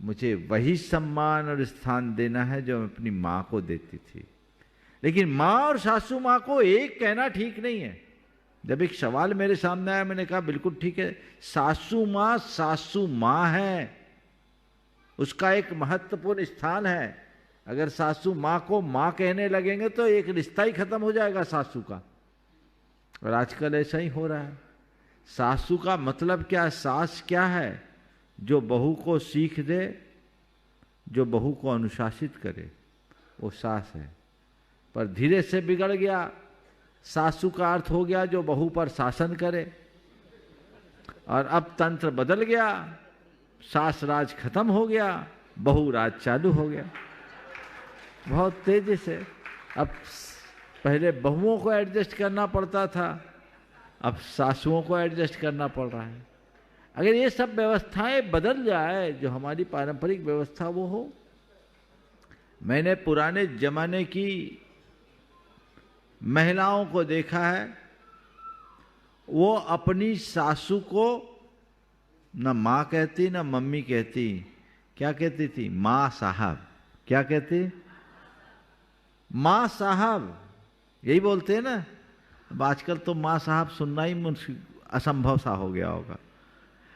मुझे वही सम्मान और स्थान देना है जो मैं अपनी मां को देती थी। लेकिन मां और सासू मां को एक कहना ठीक नहीं है। जब एक सवाल मेरे सामने आया, मैंने कहा बिल्कुल ठीक है, सासू मां है, उसका एक महत्वपूर्ण स्थान है। अगर सासू मां को मां कहने लगेंगे तो एक रिश्ता ही खत्म हो जाएगा सासू का। और आजकल ऐसा ही हो रहा है। सासू का मतलब क्या है? सास क्या है? जो बहू को सीख दे, जो बहू को अनुशासित करे, वो सास है। पर धीरे से बिगड़ गया। सासू का अर्थ हो गया जो बहू पर शासन करे, और अब तंत्र बदल गया। सास राज खत्म हो गया, बहू राज चालू हो गया बहुत तेजी से। अब पहले बहुओं को एडजस्ट करना पड़ता था, अब सासुओं को एडजस्ट करना पड़ रहा है। अगर ये सब व्यवस्थाएं बदल जाए, जो हमारी पारंपरिक व्यवस्था वो हो। मैंने पुराने जमाने की महिलाओं को देखा है, वो अपनी सासू को न माँ कहती न मम्मी कहती। क्या कहती थी? माँ साहब। क्या कहती? माँ साहब, यही बोलते हैं ना। अब आजकल तो माँ साहब सुनना ही असंभव सा हो गया होगा,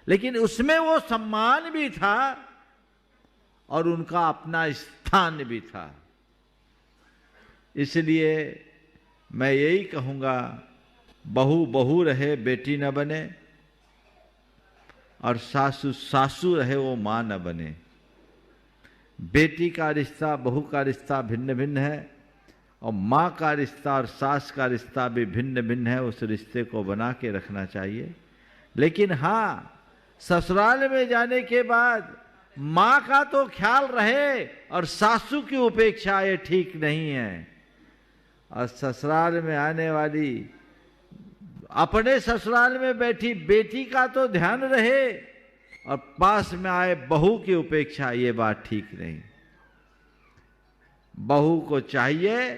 लेकिन उसमें वो सम्मान भी था और उनका अपना स्थान भी था। इसलिए मैं यही कहूँगा, बहू बहू रहे, बेटी न बने, और सासू सासू रहे, वो माँ न बने। बेटी का रिश्ता, बहू का रिश्ता भिन्न भिन्न है, और माँ का रिश्ता और सास का रिश्ता भी भिन्न भिन्न है। उस रिश्ते को बना के रखना चाहिए। लेकिन हाँ, ससुराल में जाने के बाद माँ का तो ख्याल रहे और सासू की उपेक्षा, ये ठीक नहीं है। और ससुराल में आने वाली, अपने ससुराल में बैठी बेटी का तो ध्यान रहे और पास में आए बहू की उपेक्षा, ये बात ठीक नहीं। बहू को चाहिए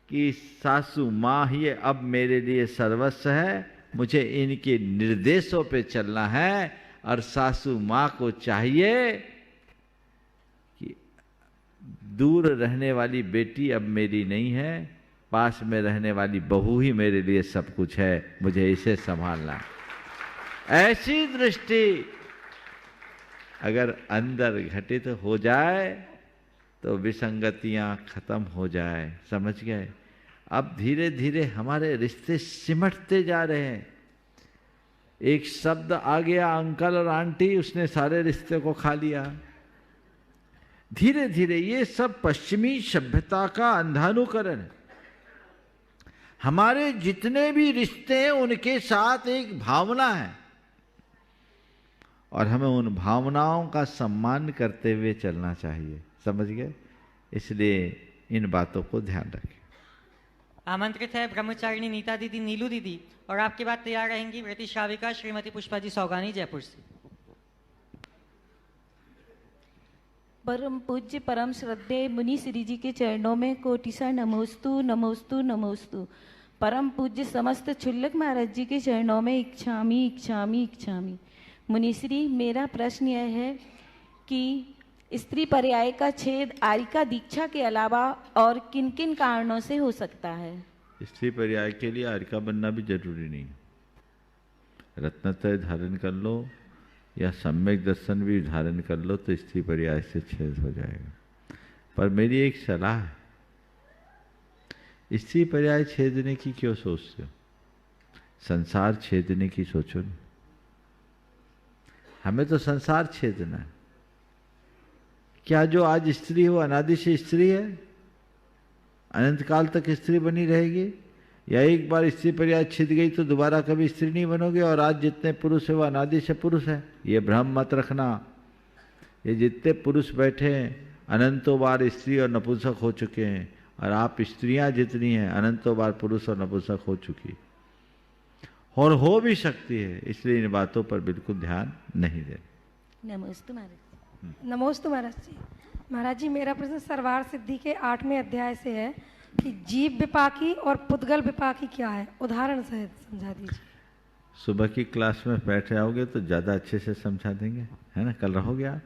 कि सासू माँ ही अब मेरे लिए सर्वस्व है, मुझे इनके निर्देशों पे चलना है। और सासू माँ को चाहिए कि दूर रहने वाली बेटी अब मेरी नहीं है, पास में रहने वाली बहू ही मेरे लिए सब कुछ है, मुझे इसे संभालना। ऐसी दृष्टि अगर अंदर घटित हो जाए तो विसंगतियां खत्म हो जाए। समझ गए? अब धीरे धीरे हमारे रिश्ते सिमटते जा रहे हैं। एक शब्द आ गया अंकल और आंटी, उसने सारे रिश्ते को खा लिया। धीरे धीरे ये सब पश्चिमी सभ्यता का अंधानुकरण है। हमारे जितने भी रिश्ते हैं उनके साथ एक भावना है, और हमें उन भावनाओं का सम्मान करते हुए चलना चाहिए। समझ गए? इसलिए इन बातों को ध्यान रखें। आमंत्रित है ब्रह्मचारिणी नीता दीदी, नीलू दीदी, और आपके बाद तैयार रहेंगी व्रती श्राविका श्रीमती पुष्पा जी सौगानी, जयपुर से। परम पूज्य परम श्रद्धेय मुनि श्री जी के चरणों में कोटिसा नमोस्तु नमोस्तु नमोस्तु। परम पूज्य समस्त क्षुल्लक महाराज जी के चरणों में इच्छामी इच्छामी इच्छामी। मुनिश्री, मेरा प्रश्न यह है कि स्त्री पर्याय का छेद आरिका दीक्षा के अलावा और किन किन कारणों से हो सकता है? स्त्री पर्याय के लिए आरिका बनना भी जरूरी नहीं। रत्नत्रय धारण कर लो या सम्यक दर्शन भी धारण कर लो तो स्त्री पर्याय से छेद हो जाएगा। पर मेरी एक सलाह है, स्त्री पर्याय छेदने की क्यों सोचते हो? संसार छेदने की सोचो नहीं। हमें तो संसार छेदना है। क्या जो आज स्त्री हो अनादि से स्त्री है, अनंत काल तक स्त्री बनी रहेगी? या एक बार स्त्री पर्याय छिद गई तो दोबारा कभी स्त्री नहीं बनोगे? और आज जितने पुरुष है वो अनादि से पुरुष है, ये भ्रम मत रखना। ये जितने पुरुष बैठे हैं अनंतों बार स्त्री और नपुंसक हो चुके हैं, और आप स्त्रियां जितनी हैं अनंतों बार पुरुष और नपुंसक हो चुकी और हो भी सकती है। इसलिए इन बातों पर बिल्कुल ध्यान नहीं देना। नमस्ते महाराज। नमोस्तु महाराज जी। महाराज जी, मेरा प्रश्न सर्वार सिद्धि के 8वें अध्याय से है कि जीव विपाकी और पुद्गल विपाकी क्या है, उदाहरण सहित समझा दीजिए। सुबह की क्लास में बैठ जाओगे तो ज़्यादा अच्छे से समझा देंगे, है ना? कल रहोगे आप?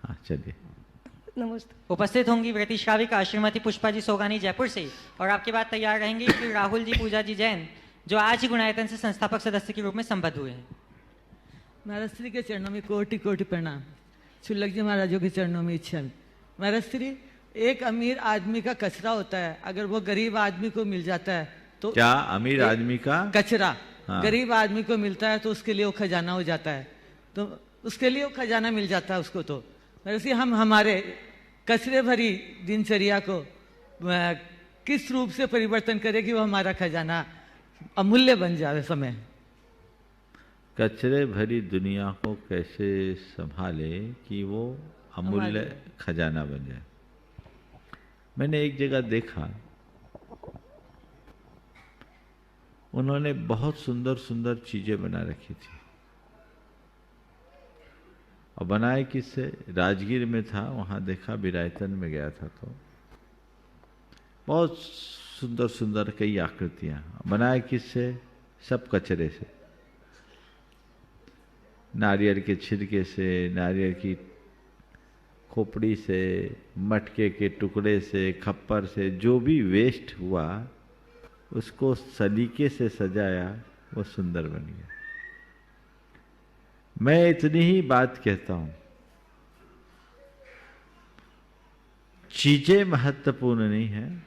हाँ, चलिए। नमस्ते। उपस्थित होंगी वृत्ति श्राविका श्रीमती पुष्पा जी सोगानी जयपुर से, और आपके बाद तैयार रहेंगे श्री राहुल जी पूजा जी जैन, जो आज ही गुणायतन से संस्थापक सदस्य के रूप में संबद्ध हुए हैं। महाराज श्री के चरणों में कोटि कोटि प्रणाम। शुल्लक जी महाराजों के चरणों में इच्छा। महाराज श्री, एक अमीर आदमी का कचरा होता है, अगर वो गरीब आदमी को मिल जाता है तो क्या अमीर आदमी का कचरा हाँ। गरीब आदमी को मिलता है तो उसके लिए वो खजाना हो जाता है, तो उसके लिए वो खजाना मिल जाता है उसको। तो महाराज श्री, हम हमारे कचरे भरी दिनचर्या को किस रूप से परिवर्तन करें कि वो हमारा खजाना अमूल्य बन जाए समय? कचरे भरी दुनिया को कैसे संभाले कि वो अमूल्य खजाना बन जाए? मैंने एक जगह देखा, उन्होंने बहुत सुंदर सुंदर चीजें बना रखी थी, और बनाए किससे? राजगीर में था, वहाँ देखा, विरायतन में गया था तो बहुत सुंदर सुंदर कई आकृतियाँ बनाए किससे? सब कचरे से, नारियल के छिलके से, नारियल की खोपड़ी से, मटके के टुकड़े से, खप्पर से, जो भी वेस्ट हुआ उसको सलीके से सजाया, वो सुंदर बन गया। मैं इतनी ही बात कहता हूं, चीजें महत्वपूर्ण नहीं है,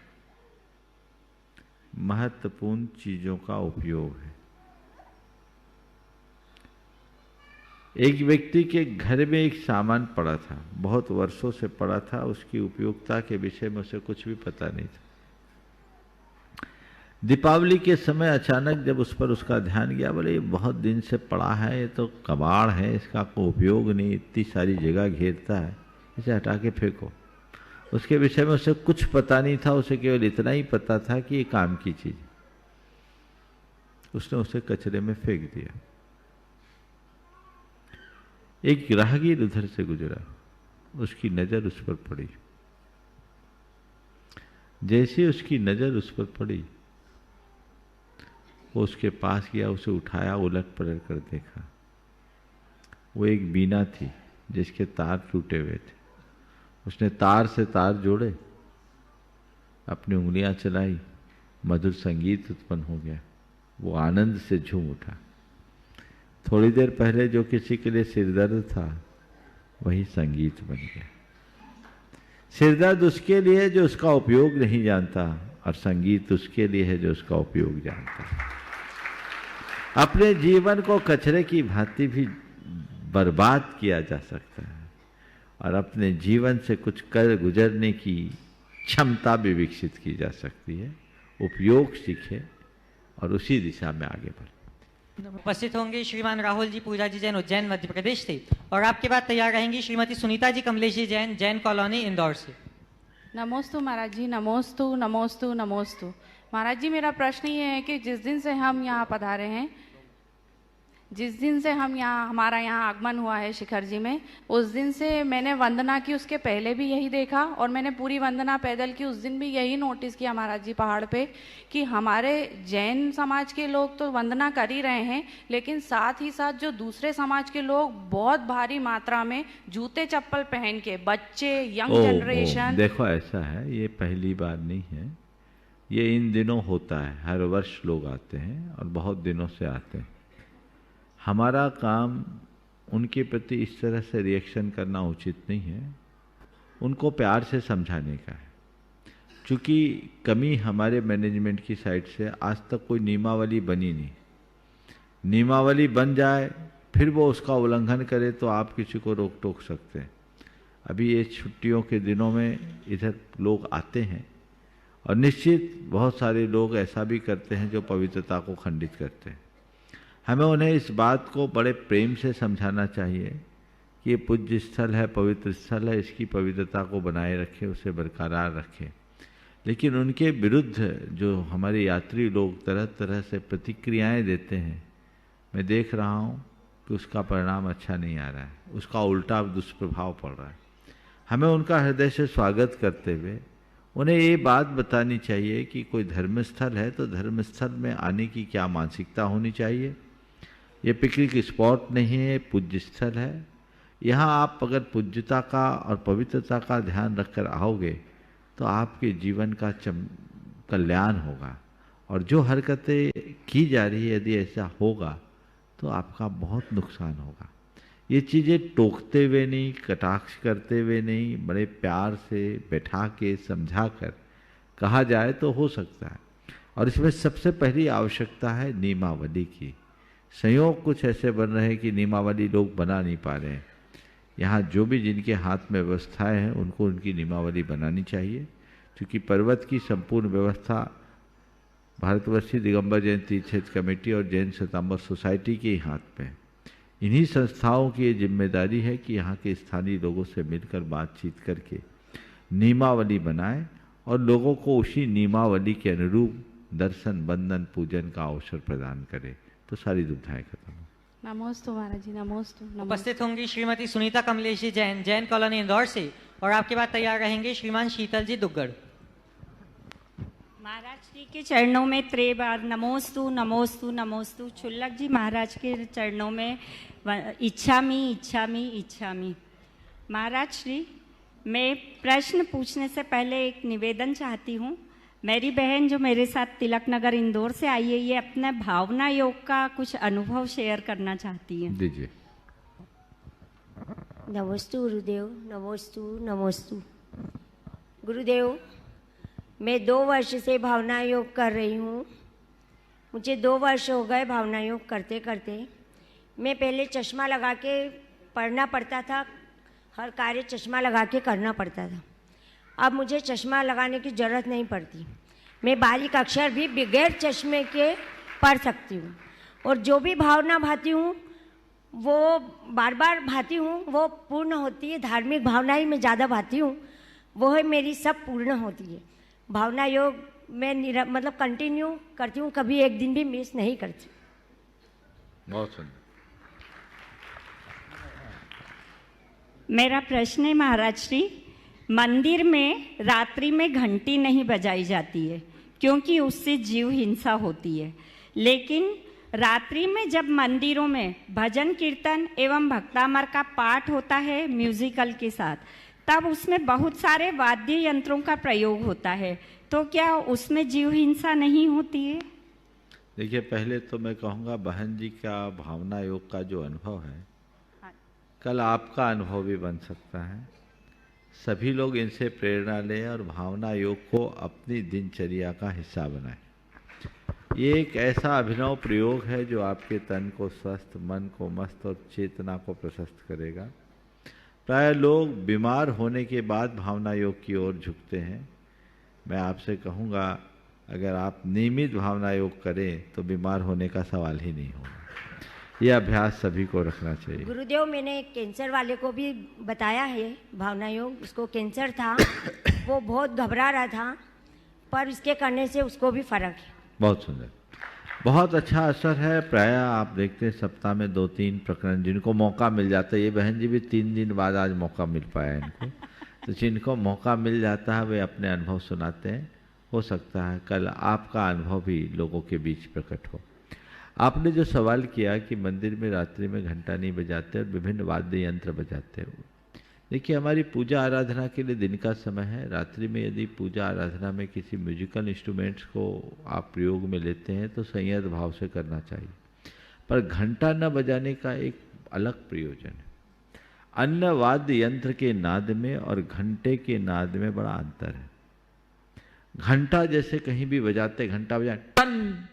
महत्वपूर्ण चीजों का उपयोग है। एक व्यक्ति के घर में एक सामान पड़ा था, बहुत वर्षों से पड़ा था, उसकी उपयोगिता के विषय में उसे कुछ भी पता नहीं था। दीपावली के समय अचानक जब उस पर उसका ध्यान गया, बोले ये बहुत दिन से पड़ा है, ये तो कबाड़ है, इसका कोई उपयोग नहीं, इतनी सारी जगह घेरता है, इसे हटा के फेंको। उसके विषय में उसे कुछ पता नहीं था, उसे केवल इतना ही पता था कि ये काम की चीज। उसने उसे कचरे में फेंक दिया। एक राहगीर उधर से गुजरा, उसकी नजर उस पर पड़ी। जैसे उसकी नजर उस पर पड़ी, वो उसके पास गया, उसे उठाया, उलट पलट कर देखा। वो एक वीणा थी जिसके तार टूटे हुए थे। उसने तार से तार जोड़े, अपनी उंगलियां चलाई, मधुर संगीत उत्पन्न हो गया। वो आनंद से झूम उठा। थोड़ी देर पहले जो किसी के लिए सिरदर्द था, वही संगीत बन गया। सिरदर्द उसके लिए जो उसका उपयोग नहीं जानता, और संगीत उसके लिए है जो उसका उपयोग जानता है। अपने जीवन को कचरे की भांति भी बर्बाद किया जा सकता है, और अपने जीवन से कुछ कर गुजरने की क्षमता भी विकसित की जा सकती है। उपयोग सीखे और उसी दिशा में आगे बढ़े। उपस्थित होंगे श्रीमान राहुल जी पूजा जी जैन, उज्जैन मध्य प्रदेश से, और आपके बाद तैयार रहेंगी श्रीमती सुनीता जी कमलेश जी जैन, जैन कॉलोनी इंदौर से। नमोस्तु महाराज जी, नमोस्तु नमोस्तु नमोस्तु। महाराज जी, मेरा प्रश्न ये है कि जिस दिन से हम यहाँ पधारे हैं, जिस दिन से हम यहाँ हमारा यहाँ आगमन हुआ है शिखर जी में, उस दिन से मैंने वंदना की, उसके पहले भी यही देखा और मैंने पूरी वंदना पैदल की, उस दिन भी यही नोटिस किया महाराज जी पहाड़ पे कि हमारे जैन समाज के लोग तो वंदना कर ही रहे हैं, लेकिन साथ ही साथ जो दूसरे समाज के लोग बहुत भारी मात्रा में जूते चप्पल पहन के, बच्चे, यंग जनरेशन। देखो ऐसा है, ये पहली बार नहीं है, ये इन दिनों होता है, हर वर्ष लोग आते हैं और बहुत दिनों से आते हैं। हमारा काम उनके प्रति इस तरह से रिएक्शन करना उचित नहीं है, उनको प्यार से समझाने का है। चूँकि कमी हमारे मैनेजमेंट की साइड से आज तक कोई नियमावली बनी नहीं, नियमावली बन जाए फिर वो उसका उल्लंघन करे तो आप किसी को रोक टोक सकते हैं। अभी ये छुट्टियों के दिनों में इधर लोग आते हैं और निश्चित बहुत सारे लोग ऐसा भी करते हैं जो पवित्रता को खंडित करते हैं। हमें उन्हें इस बात को बड़े प्रेम से समझाना चाहिए कि ये पूज्य स्थल है, पवित्र स्थल है, इसकी पवित्रता को बनाए रखें, उसे बरकरार रखें। लेकिन उनके विरुद्ध जो हमारे यात्री लोग तरह तरह से प्रतिक्रियाएं देते हैं, मैं देख रहा हूँ कि उसका परिणाम अच्छा नहीं आ रहा है, उसका उल्टा दुष्प्रभाव पड़ रहा है। हमें उनका हृदय से स्वागत करते हुए उन्हें ये बात बतानी चाहिए कि कोई धर्मस्थल है तो धर्मस्थल में आने की क्या मानसिकता होनी चाहिए। ये पिकनिक स्पॉट नहीं है, पूज्य स्थल है। यहाँ आप अगर पूज्यता का और पवित्रता का ध्यान रखकर आओगे तो आपके जीवन का कल्याण होगा, और जो हरकतें की जा रही है यदि ऐसा होगा तो आपका बहुत नुकसान होगा। ये चीज़ें टोकते हुए नहीं, कटाक्ष करते हुए नहीं, बड़े प्यार से बैठा के समझा कर कहा जाए तो हो सकता है। और इसमें सबसे पहली आवश्यकता है नियमावली की। संयोग कुछ ऐसे बन रहे हैं कि नियमावली लोग बना नहीं पा रहे हैं। यहाँ जो भी जिनके हाथ में व्यवस्थाएं हैं उनको उनकी नियमावली बनानी चाहिए, क्योंकि पर्वत की संपूर्ण व्यवस्था भारतवर्षीय दिगंबर जैन तीर्थ क्षेत्र कमेटी और जैन श्वेतांबर सोसाइटी के ही हाथ में है। इन्हीं संस्थाओं की ये जिम्मेदारी है कि यहाँ के स्थानीय लोगों से मिलकर बातचीत करके नियमावली बनाएं और लोगों को उसी नियमावली के अनुरूप दर्शन, वंदन, पूजन का अवसर प्रदान करें, तो सारी दुविधाएं खत्म हो। नमोस्तु महाराज जी, नमोस्तु। उपस्थित होंगी श्रीमती सुनीता कमलेश जी जैन, जैन कॉलोनी इंदौर से, और आपके बाद तैयार रहेंगे श्रीमान शीतल जी दुग्गड़। महाराज जी के चरणों में त्रेबार नमोस्तु नमोस्तु नमोस्तु। छुल्लक जी महाराज के चरणों में इच्छामी इच्छामी इच्छामी। महाराज श्री, मैं प्रश्न पूछने से पहले एक निवेदन चाहती हूँ। मेरी बहन जो मेरे साथ तिलक नगर इंदौर से आई है, ये अपने भावना योग का कुछ अनुभव शेयर करना चाहती है। दीजिए। नमोस्तु गुरुदेव, नमोस्तु नमोस्तु। गुरुदेव, मैं 2 वर्ष से भावना योग कर रही हूँ। मुझे 2 वर्ष हो गए भावना योग करते करते। मैं पहले चश्मा लगा के पढ़ना पड़ता था, हर कार्य चश्मा लगा के करना पड़ता था। अब मुझे चश्मा लगाने की ज़रूरत नहीं पड़ती। मैं बारीक अक्षर भी बगैर चश्मे के पढ़ सकती हूँ, और जो भी भावना भाती हूँ वो बार बार भाती हूँ, वो पूर्ण होती है। धार्मिक भावनाएं मैं ज़्यादा भाती हूँ, वो है मेरी सब पूर्ण होती है। भावना योग मैं मतलब कंटिन्यू करती हूँ, कभी एक दिन भी मिस नहीं करती। बहुत सुंदर। मेरा प्रश्न है महाराज श्री, मंदिर में रात्रि में घंटी नहीं बजाई जाती है क्योंकि उससे जीव हिंसा होती है, लेकिन रात्रि में जब मंदिरों में भजन कीर्तन एवं भक्तामर का पाठ होता है म्यूजिकल के साथ, तब उसमें बहुत सारे वाद्य यंत्रों का प्रयोग होता है, तो क्या उसमें जीव हिंसा नहीं होती है? देखिए, पहले तो मैं कहूँगा बहन जी का भावना योग का जो अनुभव है, कल आपका अनुभव भी बन सकता है। सभी लोग इनसे प्रेरणा लें और भावना योग को अपनी दिनचर्या का हिस्सा बनाएं। ये एक ऐसा अभिनव प्रयोग है जो आपके तन को स्वस्थ, मन को मस्त और चेतना को प्रशस्त करेगा। प्राय लोग बीमार होने के बाद भावना योग की ओर झुकते हैं। मैं आपसे कहूँगा, अगर आप नियमित भावना योग करें तो बीमार होने का सवाल ही नहीं होगा। यह अभ्यास सभी को रखना चाहिए। गुरुदेव, मैंने कैंसर वाले को भी बताया है भावना योग। उसको कैंसर था, वो बहुत घबरा रहा था, पर इसके करने से उसको भी फर्क है। बहुत सुंदर। बहुत अच्छा असर है। प्राय आप देखते हैं सप्ताह में 2-3 प्रकरण जिनको मौका मिल जाता है, ये बहन जी भी 3 दिन बाद आज मौका मिल पाया इनको, तो जिनको मौका मिल जाता है वे अपने अनुभव सुनाते हैं। हो सकता है कल आपका अनुभव भी लोगों के बीच प्रकट हो। आपने जो सवाल किया कि मंदिर में रात्रि में घंटा नहीं बजाते और विभिन्न वाद्य यंत्र बजाते हो, देखिए हमारी पूजा आराधना के लिए दिन का समय है। रात्रि में यदि पूजा आराधना में किसी म्यूजिकल इंस्ट्रूमेंट्स को आप प्रयोग में लेते हैं तो संयत भाव से करना चाहिए, पर घंटा न बजाने का एक अलग प्रयोजन है। अन्य वाद्य यंत्र के नाद में और घंटे के नाद में बड़ा अंतर है। घंटा जैसे कहीं भी बजाते, घंटा बजाए टन,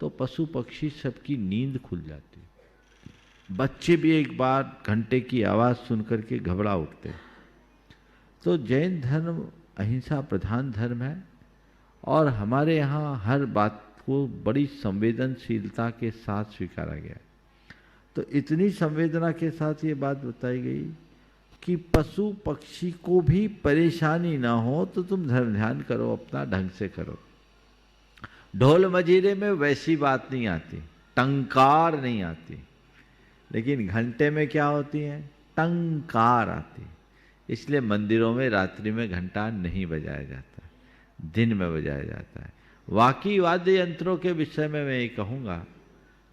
तो पशु पक्षी सबकी नींद खुल जाती है। बच्चे भी एक बार घंटे की आवाज़ सुन करके घबरा उठते हैं। तो जैन धर्म अहिंसा प्रधान धर्म है और हमारे यहाँ हर बात को बड़ी संवेदनशीलता के साथ स्वीकारा गया है। तो इतनी संवेदना के साथ ये बात बताई गई कि पशु पक्षी को भी परेशानी ना हो, तो तुम धर्म ध्यान करो, अपना ढंग से करो। ढोल मजीरे में वैसी बात नहीं आती, टंकार नहीं आती, लेकिन घंटे में क्या होती है, टंकार आती। इसलिए मंदिरों में रात्रि में घंटा नहीं बजाया जाता, दिन में बजाया जाता है। बाकी वाद्य यंत्रों के विषय में मैं ये कहूँगा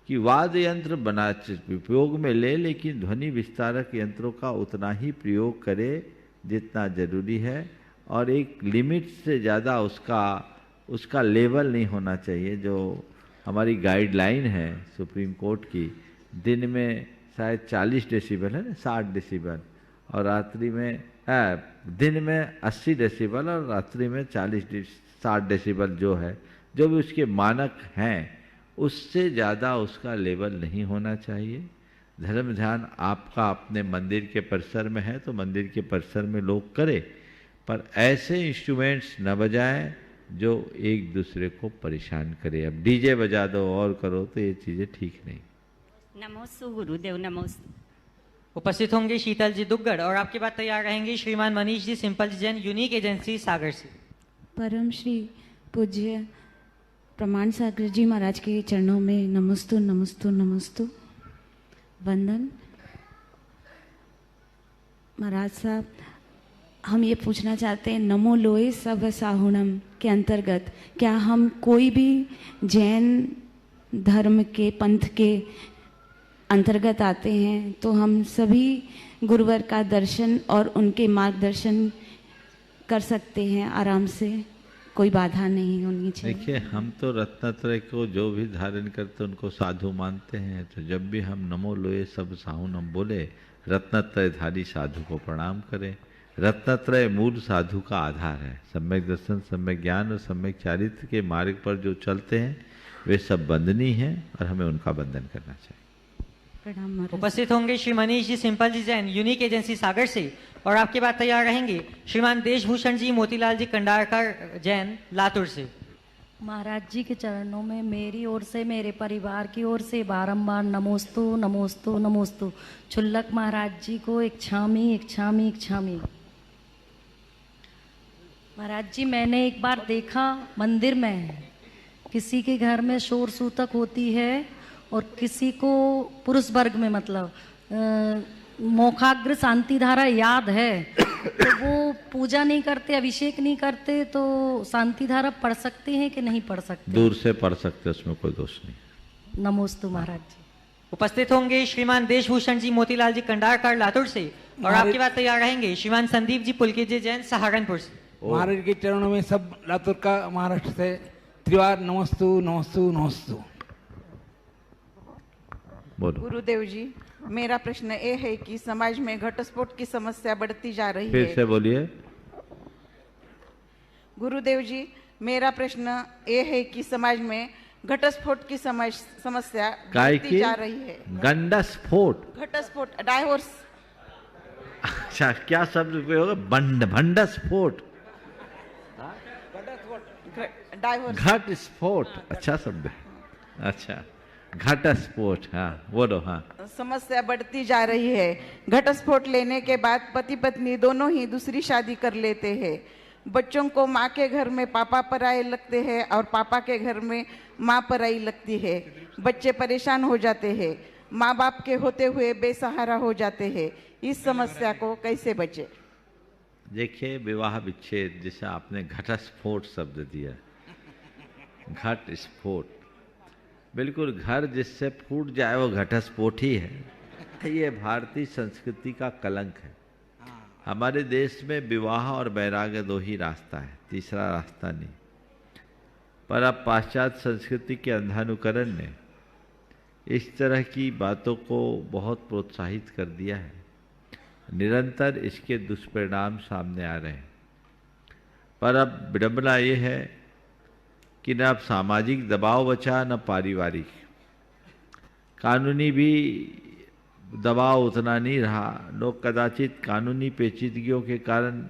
कि वाद्य यंत्र बना उपयोग में ले, लेकिन ध्वनि विस्तारक यंत्रों का उतना ही प्रयोग करे जितना जरूरी है, और एक लिमिट से ज़्यादा उसका लेवल नहीं होना चाहिए। जो हमारी गाइडलाइन है सुप्रीम कोर्ट की, दिन में शायद 40 डेसिबल है ना, 60 डेसिबल, और रात्रि में दिन में 80 डेसिबल और रात्रि में 60 डेसिबल जो है, जो भी उसके मानक हैं, उससे ज़्यादा उसका लेवल नहीं होना चाहिए। धर्म ध्यान आपका अपने मंदिर के परिसर में है तो मंदिर के परिसर में लोग करें, पर ऐसे इंस्ट्रूमेंट्स न बजाएं जो एक दूसरे को परेशान करे। अब डीजे बजा दो और करो तो ये चीज़ें ठीक नहीं। नमोस्तु गुरुदेव, नमोस्तु। उपस्थित होंगे शीतल जी दुग्गड़ और आपके बाद तैयार रहेंगे श्रीमान मनीष जी सिंपल जी जैन, यूनिक एजेंसी सागर से। परम श्री पूज्य प्रमाण सागर जी महाराज के चरणों में नमस्तु नमस्तु नमस्तु वंदन। महाराज साहब, हम ये पूछना चाहते हैं, नमो लोए सब साहुणम के अंतर्गत क्या हम कोई भी जैन धर्म के पंथ के अंतर्गत आते हैं तो हम सभी गुरुवर का दर्शन और उनके मार्गदर्शन कर सकते हैं आराम से, कोई बाधा नहीं होनी चाहिए? देखिए, हम तो रत्नत्रय को जो भी धारण करते उनको साधु मानते हैं, तो जब भी हम नमो लोए सब साहुणम बोले, रत्नत्रयधारी साधु को प्रणाम करें। रत्नत्रय मूल साधु का आधार है। सम्यक दर्शन, सम्यक ज्ञान और सम्यक चारित्र के मार्ग पर जो चलते हैं वे सब बंदनी हैं और हमें उनका बंधन करना चाहिए। उपस्थित होंगे श्री मनीष जी सिंपल जी जैन, यूनिक एजेंसी सागर से, और आपके बाद तैयार रहेंगे श्रीमान देशभूषण जी मोतीलाल जी कंडारकर जैन, लातूर से। महाराज जी के चरणों में मेरी ओर से, मेरे परिवार की ओर से बारंबार नमोस्तु नमोस्तु नमोस्तु। छुल्लक महाराज जी को एक छामी एक छामी एक छामी। महाराज जी, मैंने एक बार देखा मंदिर में किसी के घर में शोर सूतक होती है और किसी को पुरुष वर्ग में मतलब मोक्षाग्र शांति धारा याद है तो वो पूजा नहीं करते, अभिषेक नहीं करते, तो शांति धारा पढ़ सकते हैं कि नहीं पढ़ सकते? दूर से पढ़ सकते, उसमें कोई दोष नहीं। नमोस्तु महाराज जी। उपस्थित होंगे श्रीमान देशभूषण जी मोतीलाल जी कंडारकर लातूर से, और आपके बाद तैयार रहेंगे श्रीमान संदीप जी पुलकेजी जैन, सहारनपुर से। महाराज के चरणों में सब लातूर का, महाराष्ट्र से त्रिवार नमस्तु नमस्तु नमस्तु। गुरुदेव जी, मेरा प्रश्न ये है कि समाज में घटस्फोट की समस्या बढ़ती जा रही है। फिर से बोलिए। गुरुदेव जी, मेरा प्रश्न ये है कि समाज में घटस्फोट की समस्या बढ़ती जा रही है। गंडस्फोट, घटस्फोट, डाइवोर्स। अच्छा, क्या शब्द उपयोग है? भंडस्फोट, डाइवोर्स, घट स्फोट, अच्छा शब्द है। अच्छा, घटस्फोट, हाँ बोलो। हाँ, समस्या बढ़ती जा रही है। घटस्फोट लेने के बाद पति पत्नी दोनों ही दूसरी शादी कर लेते हैं। बच्चों को माँ के घर में पापा पराये लगते हैं और पापा के घर में माँ पराई लगती है। बच्चे परेशान हो जाते हैं, माँ बाप के होते हुए बेसहारा हो जाते हैं। इस समस्या को कैसे बचे? देखिए, विवाह विच्छेद, जिसे आपने घटस्फोट शब्द दिया, घट स्फोट, बिल्कुल घर जिससे फूट जाए वो घटस्फोट ही है। ये भारतीय संस्कृति का कलंक है। हमारे देश में विवाह और वैराग्य दो ही रास्ता है, तीसरा रास्ता नहीं। पर अब पाश्चात्य संस्कृति के अंधानुकरण ने इस तरह की बातों को बहुत प्रोत्साहित कर दिया है। निरंतर इसके दुष्परिणाम सामने आ रहे हैं। पर अब विडंबना ये है कि न अब सामाजिक दबाव बचा न पारिवारिक। कानूनी भी दबाव उतना नहीं रहा। लोग कदाचित कानूनी पेचीदगियों के कारण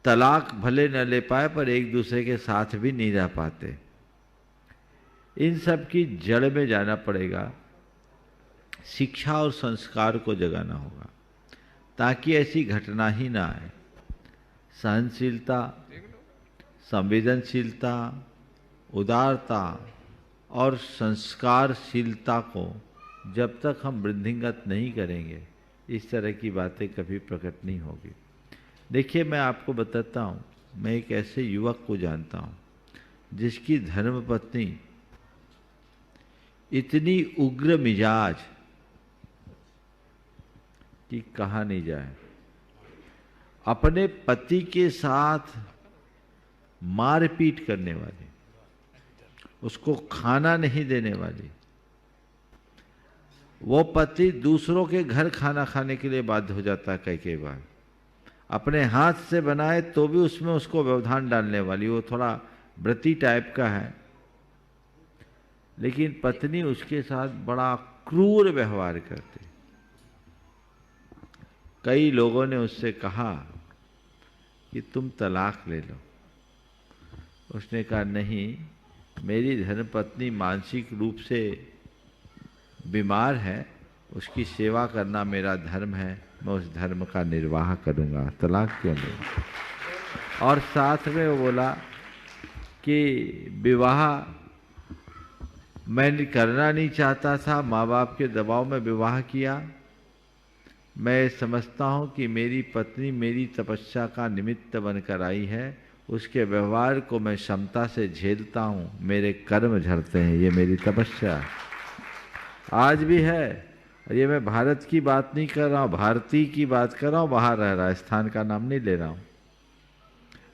तलाक भले न ले पाए पर एक दूसरे के साथ भी नहीं रह पाते। इन सब की जड़ में जाना पड़ेगा। शिक्षा और संस्कार को जगाना होगा ताकि ऐसी घटना ही ना आए। सहनशीलता, संवेदनशीलता, उदारता और संस्कारशीलता को जब तक हम वृद्धिंगत नहीं करेंगे, इस तरह की बातें कभी प्रकट नहीं होगी। देखिए, मैं आपको बताता हूँ, मैं एक ऐसे युवक को जानता हूँ जिसकी धर्मपत्नी इतनी उग्र मिजाज कि कहा नहीं जाए, अपने पति के साथ मारपीट करने वाली, उसको खाना नहीं देने वाली। वो पति दूसरों के घर खाना खाने के लिए बाध्य हो जाता है कई बार। अपने हाथ से बनाए तो भी उसमें उसको व्यवधान डालने वाली। वो थोड़ा व्रती टाइप का है, लेकिन पत्नी उसके साथ बड़ा क्रूर व्यवहार करती। कई लोगों ने उससे कहा कि तुम तलाक ले लो। उसने कहा नहीं, मेरी धर्मपत्नी मानसिक रूप से बीमार है, उसकी सेवा करना मेरा धर्म है, मैं उस धर्म का निर्वाह करूंगा, तलाक क्यों लूं। और साथ में वो बोला कि विवाह मैं करना नहीं चाहता था, माँ बाप के दबाव में विवाह किया। मैं समझता हूँ कि मेरी पत्नी मेरी तपस्या का निमित्त बनकर आई है, उसके व्यवहार को मैं क्षमता से झेलता हूँ, मेरे कर्म झड़ते हैं, ये मेरी तपस्या है। आज भी है। ये मैं भारत की बात नहीं कर रहा हूँ, भारतीय की बात कर रहा हूँ, बाहर रह रहा है, स्थान का नाम नहीं ले रहा हूँ,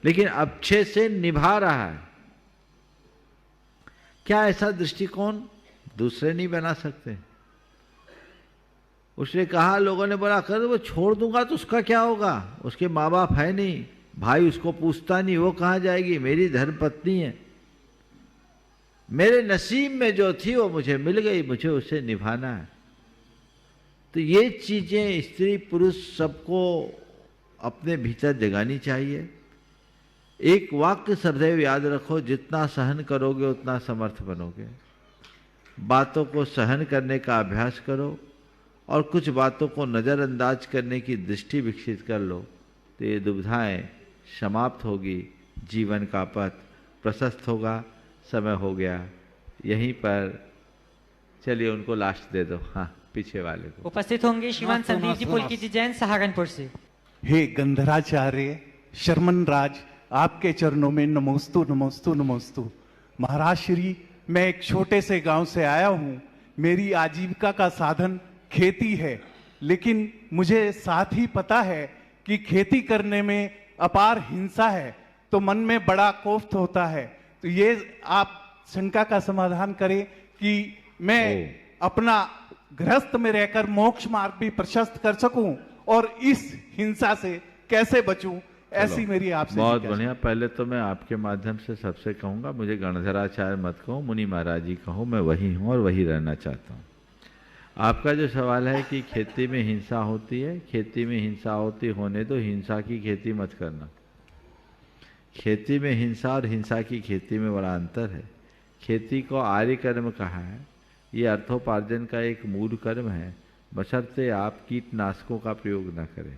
लेकिन अच्छे से निभा रहा है। क्या ऐसा दृष्टिकोण दूसरे नहीं बना सकते? उसने कहा, लोगों ने बोला कर वो छोड़ दूंगा तो उसका क्या होगा, उसके माँ बाप है नहीं, भाई उसको पूछता नहीं, वो कहाँ जाएगी, मेरी धर्मपत्नी है, मेरे नसीब में जो थी वो मुझे मिल गई, मुझे उसे निभाना है। तो ये चीजें स्त्री पुरुष सबको अपने भीतर जगानी चाहिए। एक वाक्य सदैव याद रखो, जितना सहन करोगे उतना समर्थ बनोगे। बातों को सहन करने का अभ्यास करो और कुछ बातों को नज़रअंदाज करने की दृष्टि विकसित कर लो, तो ये दुविधाएं समाप्त होगी, जीवन का पथ प्रशस्त होगा। समय हो गया, यहीं पर चलिए उनको लास्ट दे दो। हाँ, पीछे वाले को। उपस्थित होंगे श्रीमान संदीप जी पुलकित जैन, सहारनपुर से। हे गंधराचार्य शर्मन राज, आपके चरणों में नमोस्तु नमोस्तु नमोस्तु। महाराज श्री, मैं एक छोटे से गांव से आया हूँ। मेरी आजीविका का साधन खेती है, लेकिन मुझे साथ ही पता है कि खेती करने में अपार हिंसा है, तो मन में बड़ा कोफ्त होता है। तो ये आप शंका का समाधान करें कि मैं अपना गृहस्थ में रहकर मोक्ष मार्ग भी प्रशस्त कर सकूं और इस हिंसा से कैसे बचूं, ऐसी मेरी आपसे बहुत बढ़िया। पहले तो मैं आपके माध्यम से सबसे कहूंगा, मुझे गणधराचार्य मत कहो, मुनि महाराज जी कहो, मैं वही हूं और वही रहना चाहता हूं। आपका जो सवाल है कि खेती में हिंसा होती है, खेती में हिंसा होने तो हिंसा की खेती मत करना। खेती में हिंसा और हिंसा की खेती में बड़ा अंतर है। खेती को आर्य कर्म कहा है, ये अर्थोपार्जन का एक मूल कर्म है, बशर्ते आप कीटनाशकों का प्रयोग न करें।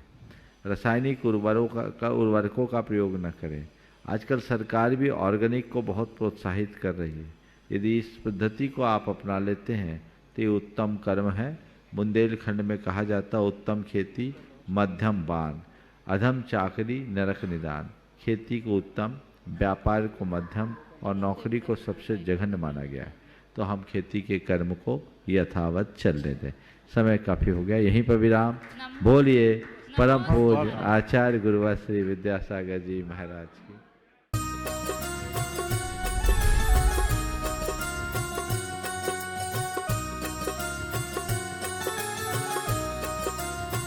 रासायनिक उर्वरकों का प्रयोग न करें। आजकल सरकार भी ऑर्गेनिक को बहुत प्रोत्साहित कर रही है। यदि इस पद्धति को आप अपना लेते हैं तो ये उत्तम कर्म है। बुंदेलखंड में कहा जाता है उत्तम खेती मध्यम बान, अधम चाकरी नरक निदान। खेती को उत्तम, व्यापार को मध्यम और नौकरी को सबसे जघन्य माना गया है। तो हम खेती के कर्म को यथावत चलने दें। समय काफ़ी हो गया, यहीं पर विराम। बोलिए परम पूज्य आचार्य गुरुवर श्री विद्यासागर जी महाराज की।